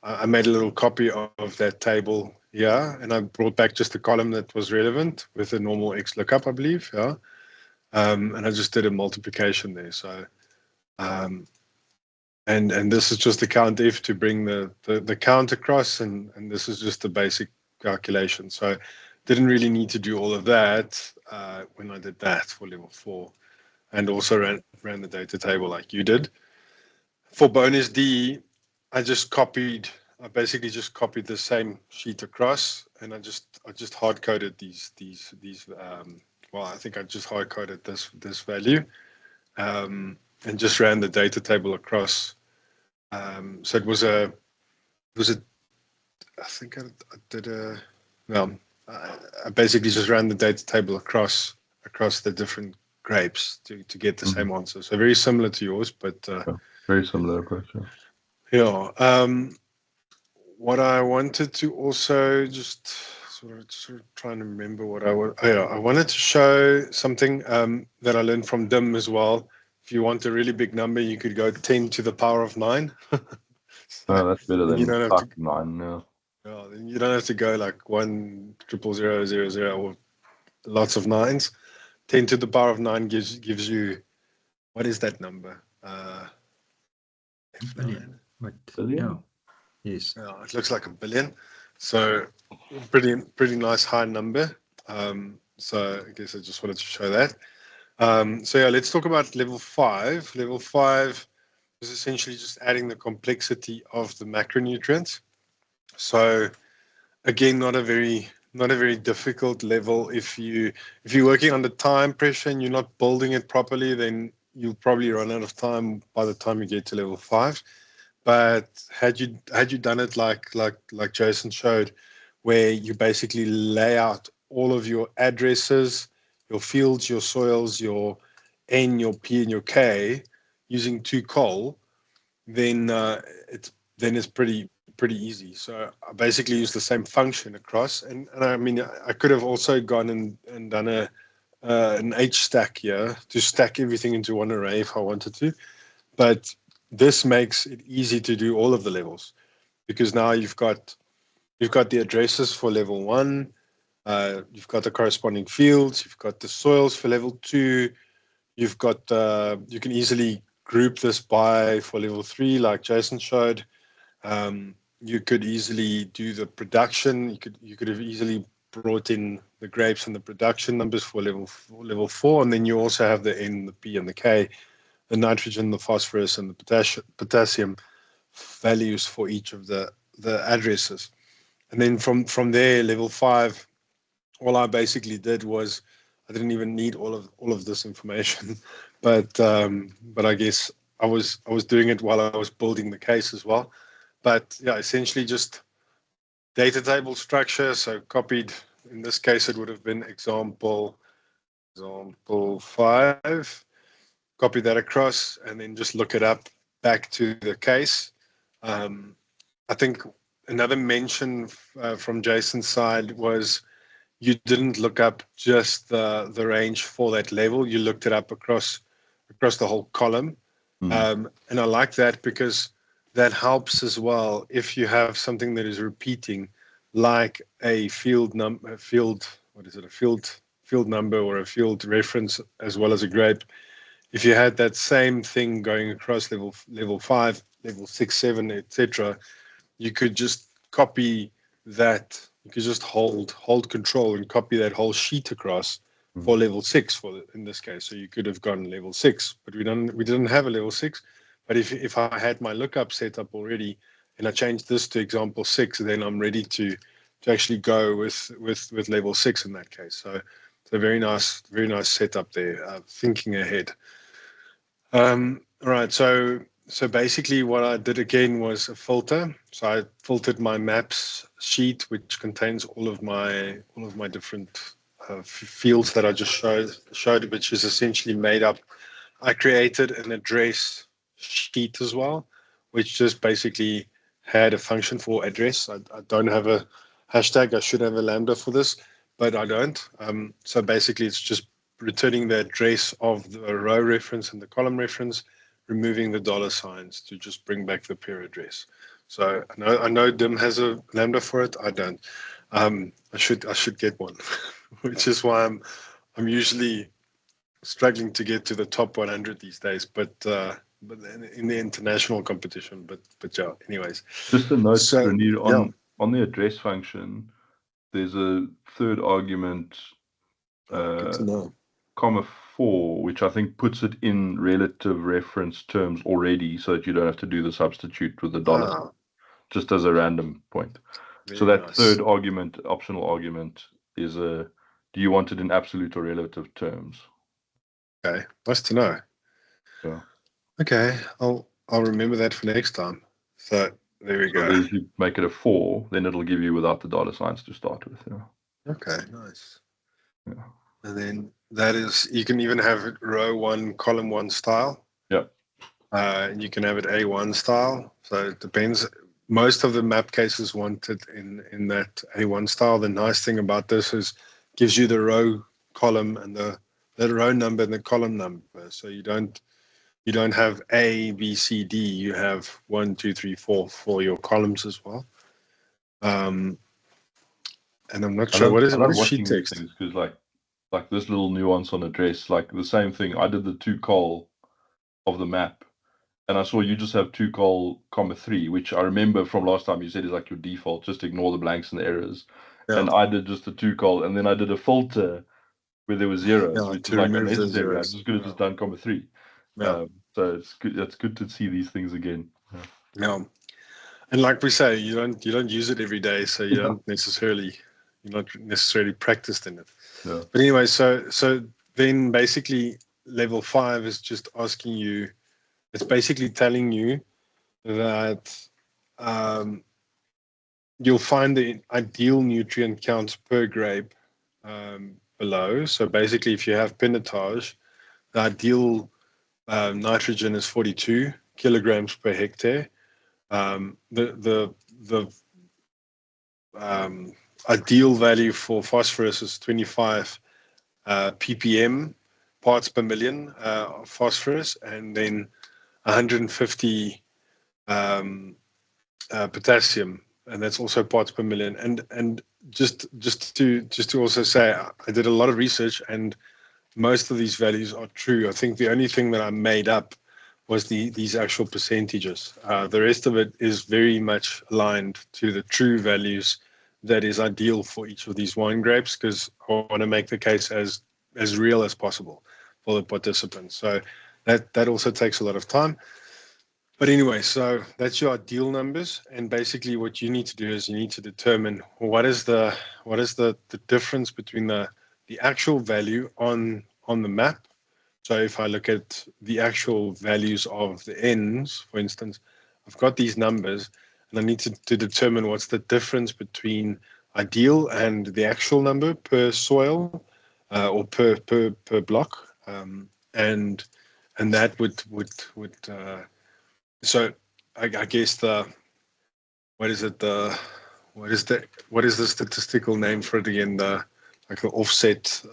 I made a little copy of that table here, and I brought back just the column that was relevant with a normal X lookup, I believe. Yeah. And I just did a multiplication there. So, and this is just the COUNTIF to bring the count across, and this is just the basic calculation. So didn't really need to do all of that when I did that for level 4, and also ran the data table like you did. For bonus D, I basically just copied the same sheet across, and I just hard coded these I think I just hard coded this value, and just ran the data table across. So it was I think I did I basically just ran the data table across the different grapes to get the same answer. So very similar to yours, but very similar approach. Yeah. What I wanted to also just sort of trying to remember what I wanted to show something that I learned from Dim as well. If you want a really big number, you could go 10 to the power of 9. So that's better than you don't have to, 9. Yeah. Yeah, then you don't have to go like 1,000,000 or lots of 9s. 10 to the power of 9 gives you, what is that number? Billion. What? Billion? Yeah. Yes. Yeah, it looks like a billion. So pretty nice high number. So I guess I just wanted to show that. So yeah, let's talk about level 5. Level 5 is essentially just adding the complexity of the macronutrients. So again, not a very difficult level. If you're working under time pressure and you're not building it properly, then you'll probably run out of time by the time you get to level 5. But had you done it like Jason showed, where you basically lay out all of your addresses, your fields, your soils, your N, your P, and your K using 2 col, then it's pretty pretty easy. So I basically use the same function across, and I mean I could have also gone and done an H stack here to stack everything into one array if I wanted to, but this makes it easy to do all of the levels, because now you've got the addresses for level 1, you've got the corresponding fields, you've got the soils for level 2, you've got you can easily group this by for level 3 like Jason showed. You could easily do the production. You could have easily brought in the grapes and the production numbers for level 4, and then you also have the N, the P, and the K, the nitrogen, the phosphorus, and the potassium values for each of the addresses. And then from there, level 5, all I basically did was I didn't even need all of this information, but I guess I was doing it while I was building the case as well. But yeah, essentially just data table structure. So copied, in this case, it would have been example 5. Copy that across and then just look it up back to the case. I think another mention from Jason's side was you didn't look up just the range for that level. You looked it up across the whole column. And I like that because that helps as well if you have something that is repeating, like a field number or a field reference, as well as a grape. If you had that same thing going across level 5, level 6, 7, etc., you could just copy that. You could just hold control and copy that whole sheet across for level 6 in this case. So you could have gone level 6, but we didn't have a level 6. But if I had my lookup set up already and I changed this to example 6, then I'm ready to actually go with level 6 in that case. So it's a very nice setup there, thinking ahead. All right, so basically what I did again was a filter. So I filtered my maps sheet, which contains all of my different fields that I just showed, which is essentially made up. I created an address sheet as well, which just basically had a function for address. I don't have a hashtag. I should have a lambda for this, but I don't. So basically it's just returning the address of the row reference and the column reference, removing the $signs to just bring back the pair address. So I know DIM has a lambda for it. I don't. I should get one, which is why I'm usually struggling to get to the top 100 these days, but in the international competition. But yeah, anyways. Just a note, Renier, on the address function, there's a third argument, comma 4, which I think puts it in relative reference terms already, so that you don't have to do the substitute with the dollar, just as a random point. So that third argument, optional argument, is do you want it in absolute or relative terms? Okay, nice to know. Yeah. Okay, I'll remember that for next time. So there we go. If you make it a 4, then it'll give you without the $signs to start with. Yeah. Okay, nice. Yeah. And then that is, you can even have it row 1, column 1 style. Yeah. And you can have it A1 style. So it depends. Most of the map cases want it in that A1 style. The nice thing about this is it gives you the row, column, and the row number and the column number. So you don't have A, B, C, D. You have 1, 2, 3, 4 for your columns as well. And I'm not sure what is sheet text. Because like this little nuance on address, like the same thing. I did the 2col of the map, and I saw you just have 2col, comma 3, which I remember from last time you said is like your default. Just ignore the blanks and the errors. Yeah. And I did just the 2col, and then I did a filter where there was zeros, which is like unnecessary. I just could have just done comma 3. Yeah. So it's good. It's good to see these things again. Yeah. And like we say, you don't use it every day, so you're not necessarily practiced in it. Yeah. But anyway, so then basically level 5 is just asking you. It's basically telling you that you'll find the ideal nutrient count per grape below. So basically, if you have pinotage, the ideal nitrogen is 42 kilograms per hectare. The the ideal value for phosphorus is 25 ppm parts per million of phosphorus, and then 150 potassium, and that's also parts per million. And just to also say, I did a lot of research, and most of these values are true. I think the only thing that I made up was these actual percentages. The rest of it is very much aligned to the true values that is ideal for each of these wine grapes, because I want to make the case as real as possible for the participants. So that also takes a lot of time. But anyway, so that's your ideal numbers, and basically what you need to do is you need to determine what is the difference between the actual value on the map. So if I look at the actual values of the N's, for instance, I've got these numbers, and I need to determine what's the difference between ideal and the actual number per soil or per block, and that would so I guess what is the statistical name for it again? The offset.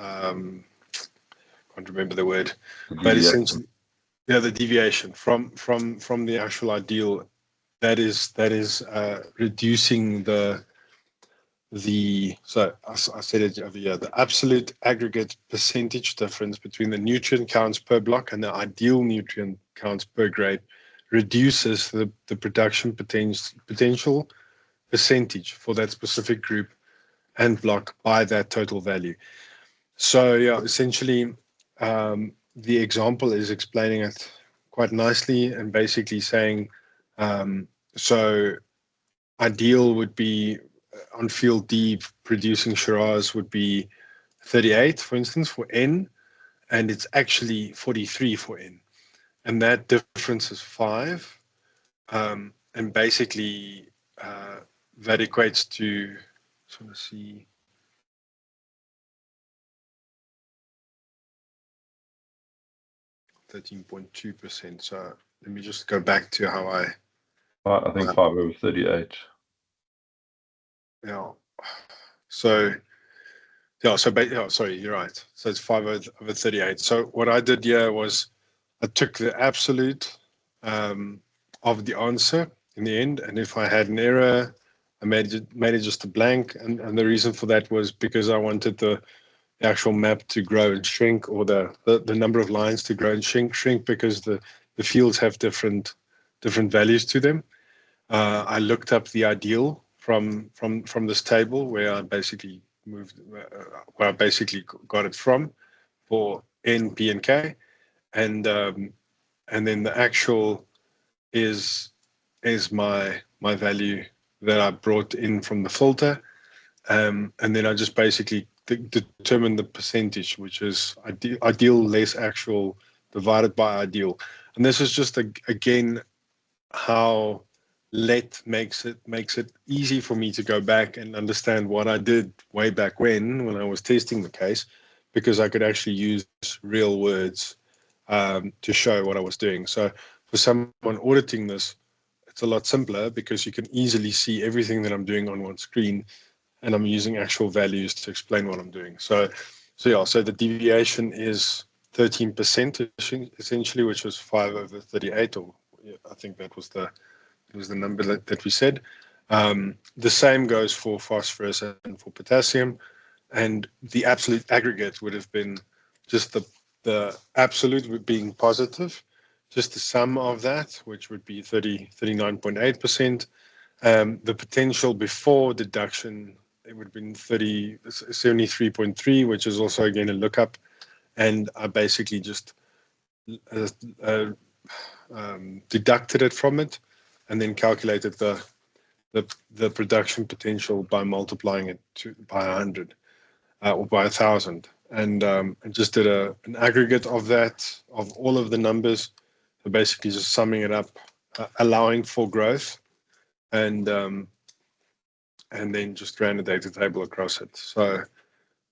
Can't remember the word, but essentially, yeah, the deviation from the actual ideal. That is reducing the. So I said it over here. The absolute aggregate percentage difference between the nutrient counts per block and the ideal nutrient counts per grape reduces the production potential percentage for that specific group and block by that total value. So yeah, essentially, the example is explaining it quite nicely and basically saying, so ideal would be on field D producing Shiraz would be 38, for instance, for N, and it's actually 43 for N. And that difference is 5. And basically, that equates to, just want to see, %13.2%. So let me just go back to how I think 5/38. Yeah. So yeah. So sorry, you're right. So it's 5/38. So what I did here was I took the absolute of the answer in the end, and if I had an error, I made it just a blank. And the reason for that was because I wanted the actual map to grow and shrink, or the number of lines to grow and shrink because the fields have different values to them. I looked up the ideal from this table where I basically got it from for N, P, and K, and then the actual is my value that I brought in from the filter, and then I just basically determine the percentage, which is ideal less actual divided by ideal. And this is just again how let makes it easy for me to go back and understand what I did way back when I was testing the case, because I could actually use real words to show what I was doing. So for someone auditing this, it's a lot simpler because you can easily see everything that I'm doing on one screen, and I'm using actual values to explain what I'm doing. So the deviation is 13% essentially, which was 5/38, or I think that was the number that we said. The same goes for phosphorus and for potassium, and the absolute aggregate would have been just the absolute being positive, just the sum of that, which would be 39.8%. The potential before deduction, it would have been 73.3, which is also again a lookup, and I basically just deducted it from it, and then calculated the production potential by multiplying it by 100 or by 1,000, and just did an aggregate of that, of all of the numbers, so basically just summing it up, allowing for growth, and then just ran a data table across it. So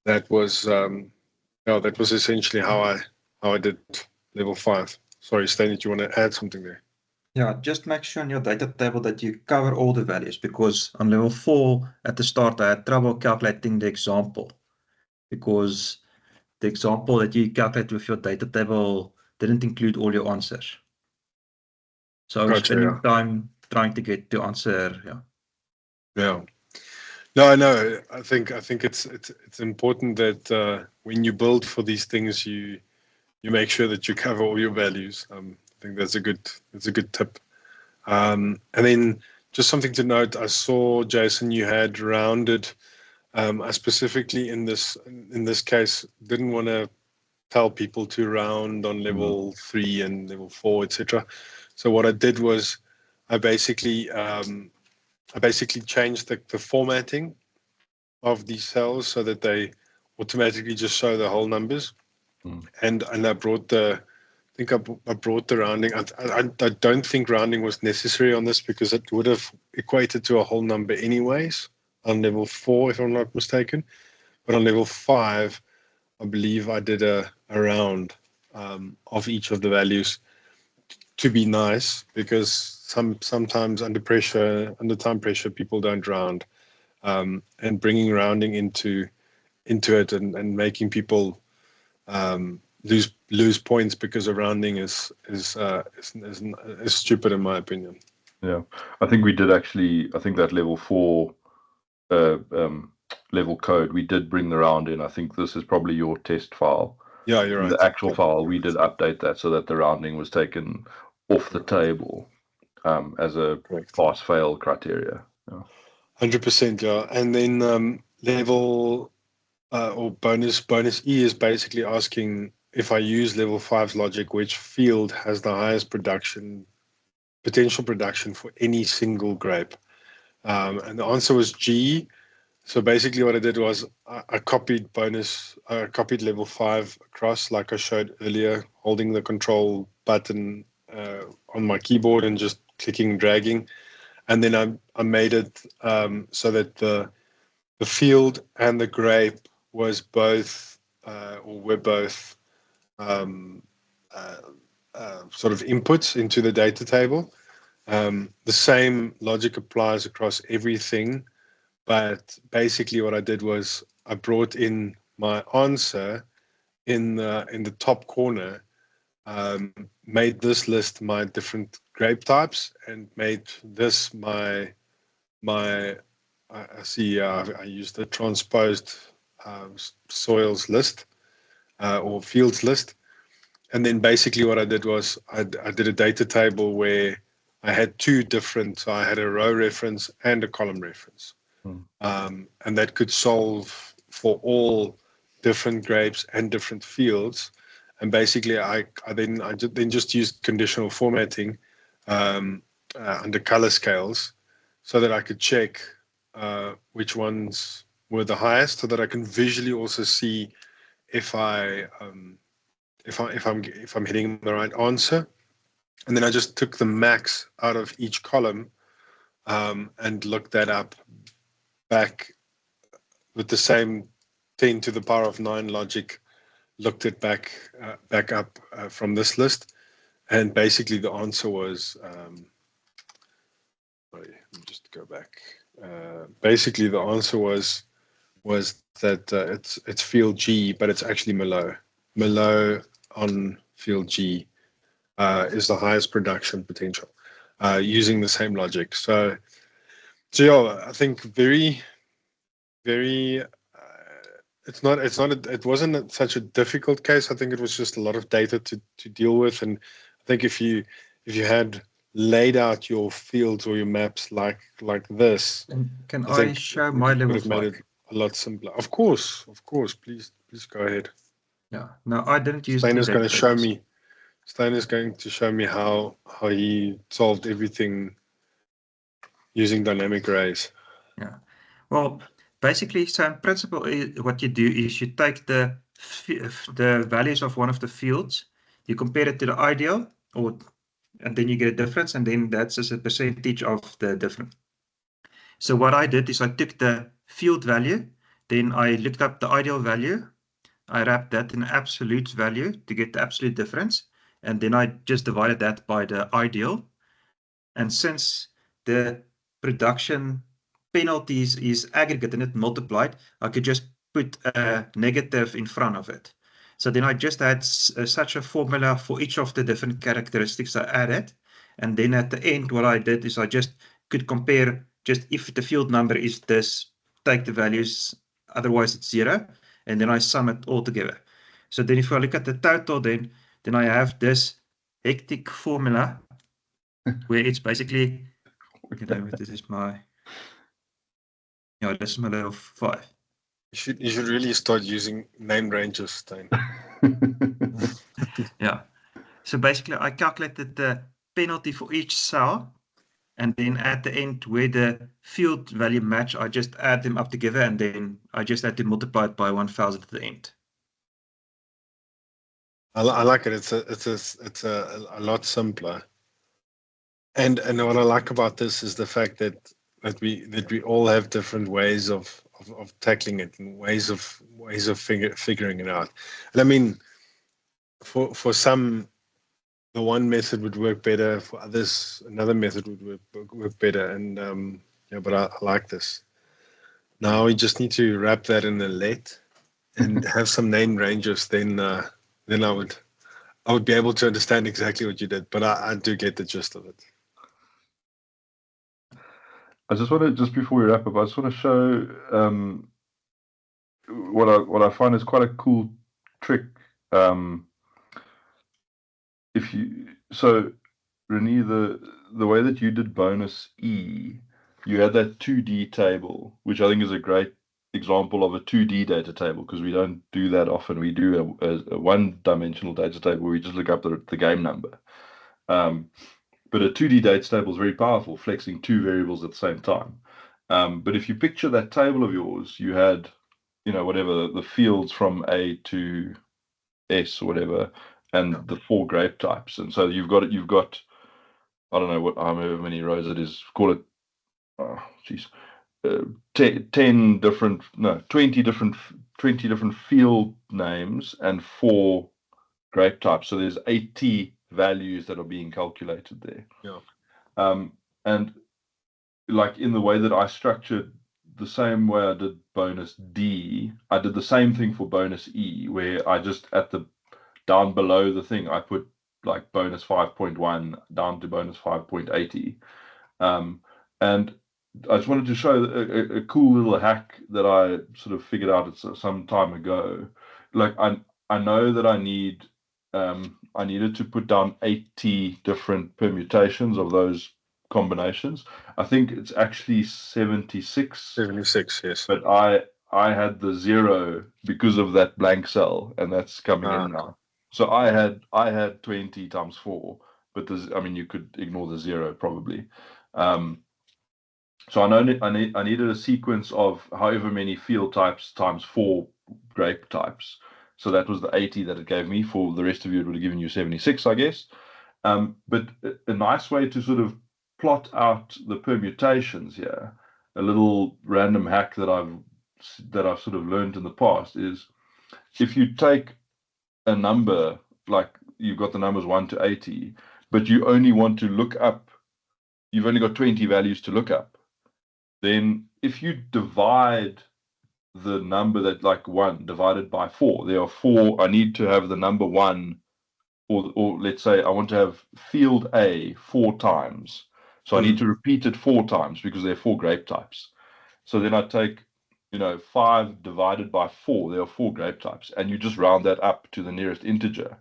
that was that was essentially how I did level 5. Sorry, Steyn, did you want to add something there? Yeah, just make sure in your data table that you cover all the values, because on level 4 at the start I had trouble calculating the example, because the example that you calculate with your data table didn't include all your answers. So I was Gotcha, spending yeah. time trying to get the answer. Yeah. Yeah. No, I know. I think it's important that when you build for these things, you make sure that you cover all your values. I think that's a good tip. And then just something to note, I saw, Jason, you had rounded. I specifically in this case didn't want to tell people to round on level 3 and level 4, etc. So what I did was I basically changed the formatting of these cells so that they automatically just show the whole numbers. And I brought the I brought the rounding. I don't think rounding was necessary on this because it would have equated to a whole number anyways on level 4, if I'm not mistaken. But on level 5, I believe I did a round of each of the values to be nice, because sometimes under time pressure, people don't round, and bringing rounding into it and making people lose points because of rounding is stupid in my opinion. Yeah, I think we did actually. I think that level 4 level code, we did bring the round in. I think this is probably your test file. Yeah, you're In right. the actual file, we did update that so that the rounding was taken off the table as a pass-fail criteria. Yeah. 100%, yeah. And then level or bonus E is basically asking if I use level 5's logic, which field has the highest potential production for any single grape. And the answer was G. So basically what I did was I copied level 5 across, like I showed earlier, holding the control button on my keyboard and just clicking and dragging. And then I made it so that the field and the grape was both were both sort of inputs into the data table. The same logic applies across everything, but basically what I did was I brought in my answer in the top corner, made this list my different grape types, and made this my I see I used the transposed soils list or fields list. And then basically what I did was I did a data table where I had two different, so I had a row reference and a column reference. And that could solve for all different grapes and different fields. And basically I then just used conditional formatting under color scales so that I could check which ones were the highest, so that I can visually also see if I'm hitting the right answer. And then I just took the max out of each column and looked that up back with the same 10 to the power of 9 logic, looked it back up from this list, and basically the answer was let me just go back. Basically the answer was that it's field G, but it's actually Merlot on field G is the highest production potential using the same logic. So yeah, I think very it wasn't such a difficult case. I think it was just a lot of data to deal with, and I think if you had laid out your fields or your maps like this, Can I show my level 5? Made it a lot simpler. Of course, please go ahead. Yeah, no, I didn't use Steyn is going to show me. Steyn is going to show me how he solved everything using dynamic arrays. Yeah, well, basically, so in principle, what you do is you take the values of one of the fields, you compare it to the ideal, and then you get a difference, and then that's as a percentage of the difference. So what I did is I took the field value, then I looked up the ideal value, I wrapped that in absolute value to get the absolute difference, and then I just divided that by the ideal. And since the production penalties is aggregate and it multiplied, I could just put a negative in front of it. So then I just had such a formula for each of the different characteristics I added. And then at the end, what I did is I just could compare just if the field number is this, take the values, otherwise it's 0, and then I sum it all together. So then if I look at the total, then I have this hectic formula where it's basically, this is my, this is my level 5. You should really start using name ranges, Steyn. Yeah. So basically, I calculated the penalty for each cell, and then at the end, where the field value match, I just add them up together, and then I just had to multiply it by 1,000 at the end. I like it. It's a lot simpler. And what I like about this is the fact that we all have different ways of tackling it and ways of figuring it out. And I mean, for some, the one method would work better. For others, another method would work better. And yeah, but I like this. Now we just need to wrap that in a let and have some name ranges. Then I would be able to understand exactly what you did. But I do get the gist of it. I just want to, just before we wrap up, I just want to show what I find is quite a cool trick. So Renier, the way that you did bonus E, you had that 2D table, which I think is a great example of a 2D data table, because we don't do that often. We do a one-dimensional data table where we just look up the game number. But a 2D data table is very powerful, flexing two variables at the same time. But if you picture that table of yours, you had, whatever the fields from A to S or whatever, and the 4 grape types. And so you've got I don't know however many rows it is, call it 20 different field names and 4 grape types. So there's 80 values that are being calculated there. Yeah. And like in the way that I structured, the same way I did bonus D, I did the same thing for bonus E, where I just down below the thing, I put like bonus 5.1 down to bonus 5.80. And I just wanted to show a cool little hack that I sort of figured out some time ago. Like I know that I needed to put down 80 different permutations of those combinations. I think it's actually 76. 76, yes. But I had the 0 because of that blank cell, and that's coming in now. So I had 20 times 4, but you could ignore the 0 probably. So I needed a sequence of however many field types times 4 grape types. So that was the 80 that it gave me. For the rest of you, it would have given you 76, I guess. But a nice way to sort of plot out the permutations here, a little random hack that I've sort of learned in the past, is if you take a number, like you've got the numbers 1 to 80, but you only want to look up, you've only got 20 values to look up, then if you divide the number that, like 1 divided by 4, there are 4, I need to have the number 1, or let's say I want to have field A 4 times. So I need to repeat it 4 times because there are 4 grape types. So then I take, 5 divided by 4, there are 4 grape types, and you just round that up to the nearest integer.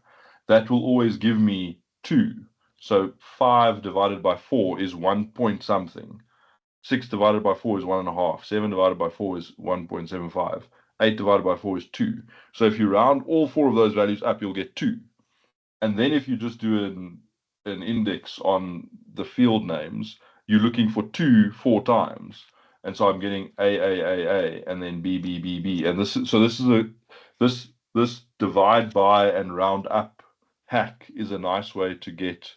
That will always give me 2. So 5 divided by 4 is 1 point something. 6 divided by 4 is 1.5. 7 divided by 4 is 1.75. 8 divided by 4 is 2. So if you round all 4 of those values up, you'll get 2. And then if you just do an index on the field names, you're looking for 2 4 times. And so I'm getting A, and then B, and this divide by and round up hack is a nice way to get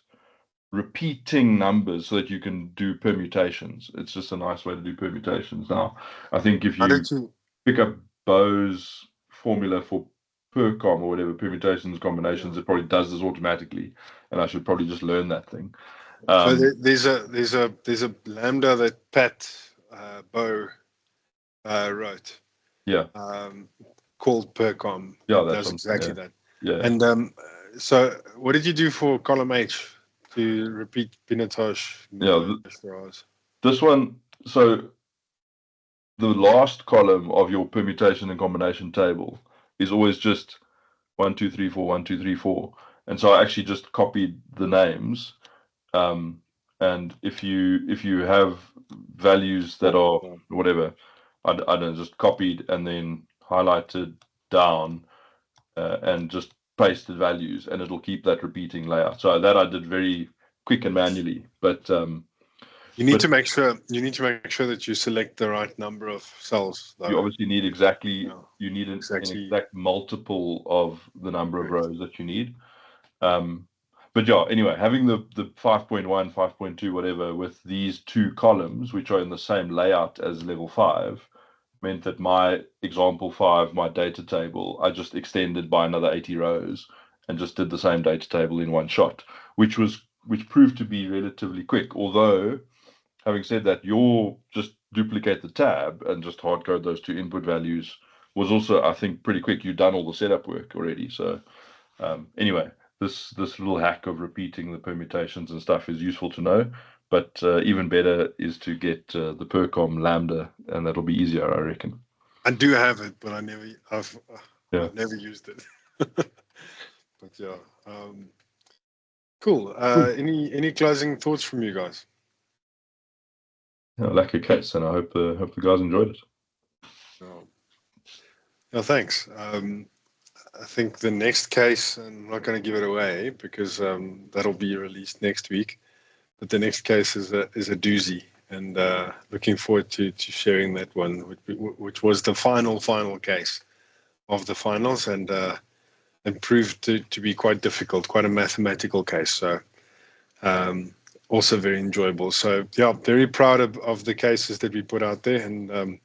repeating numbers so that you can do permutations. It's just a nice way to do permutations. Now, I think if you pick up Bo's formula for PERCOM or whatever, permutations, combinations, it probably does this automatically, and I should probably just learn that thing. So there's a lambda that Pat Bow wrote. Yeah. Called Percom. Yeah, It that's does exactly that. Yeah. And so what did you do for column H to repeat Pinotage? Yeah. This one, so the last column of your permutation and combination table is always just 1, 2, 3, 4, 1, 2, 3, 4. And so I actually just copied the names. And if you have values that are whatever, I don't just copied and then highlighted down and just pasted values, and it'll keep that repeating layout. So that I did very quick and manually, but you need to make sure that you select the right number of cells, though. You obviously need you need an exact multiple of the number of rows that you need. But yeah, anyway, having the 5.1, 5.2, whatever, with these two columns, which are in the same layout as level 5, meant that my example 5, my data table, I just extended by another 80 rows and just did the same data table in one shot, which proved to be relatively quick. Although, having said that, your just duplicate the tab and just hard code those two input values was also, I think, pretty quick. You've done all the setup work already. So anyway, this little hack of repeating the permutations and stuff is useful to know. But even better is to get the Percom Lambda, and that'll be easier, I reckon. I do have it, but I've never used it. But yeah, cool. Any closing thoughts from you guys? Yeah, like a case, and I hope the guys enjoyed it. No, thanks. I think the next case, and I'm not going to give it away because that'll be released next week. But the next case is a doozy, and looking forward to sharing that one, which was the final case of the finals, and proved to be quite difficult, quite a mathematical case. So also very enjoyable. So yeah, very proud of the cases that we put out there, and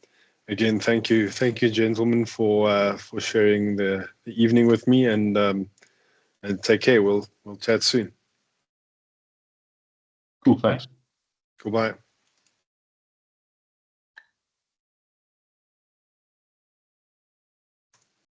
again, thank you, gentlemen, for sharing the evening with me, and take care. We'll chat soon. Cool, thanks. Goodbye.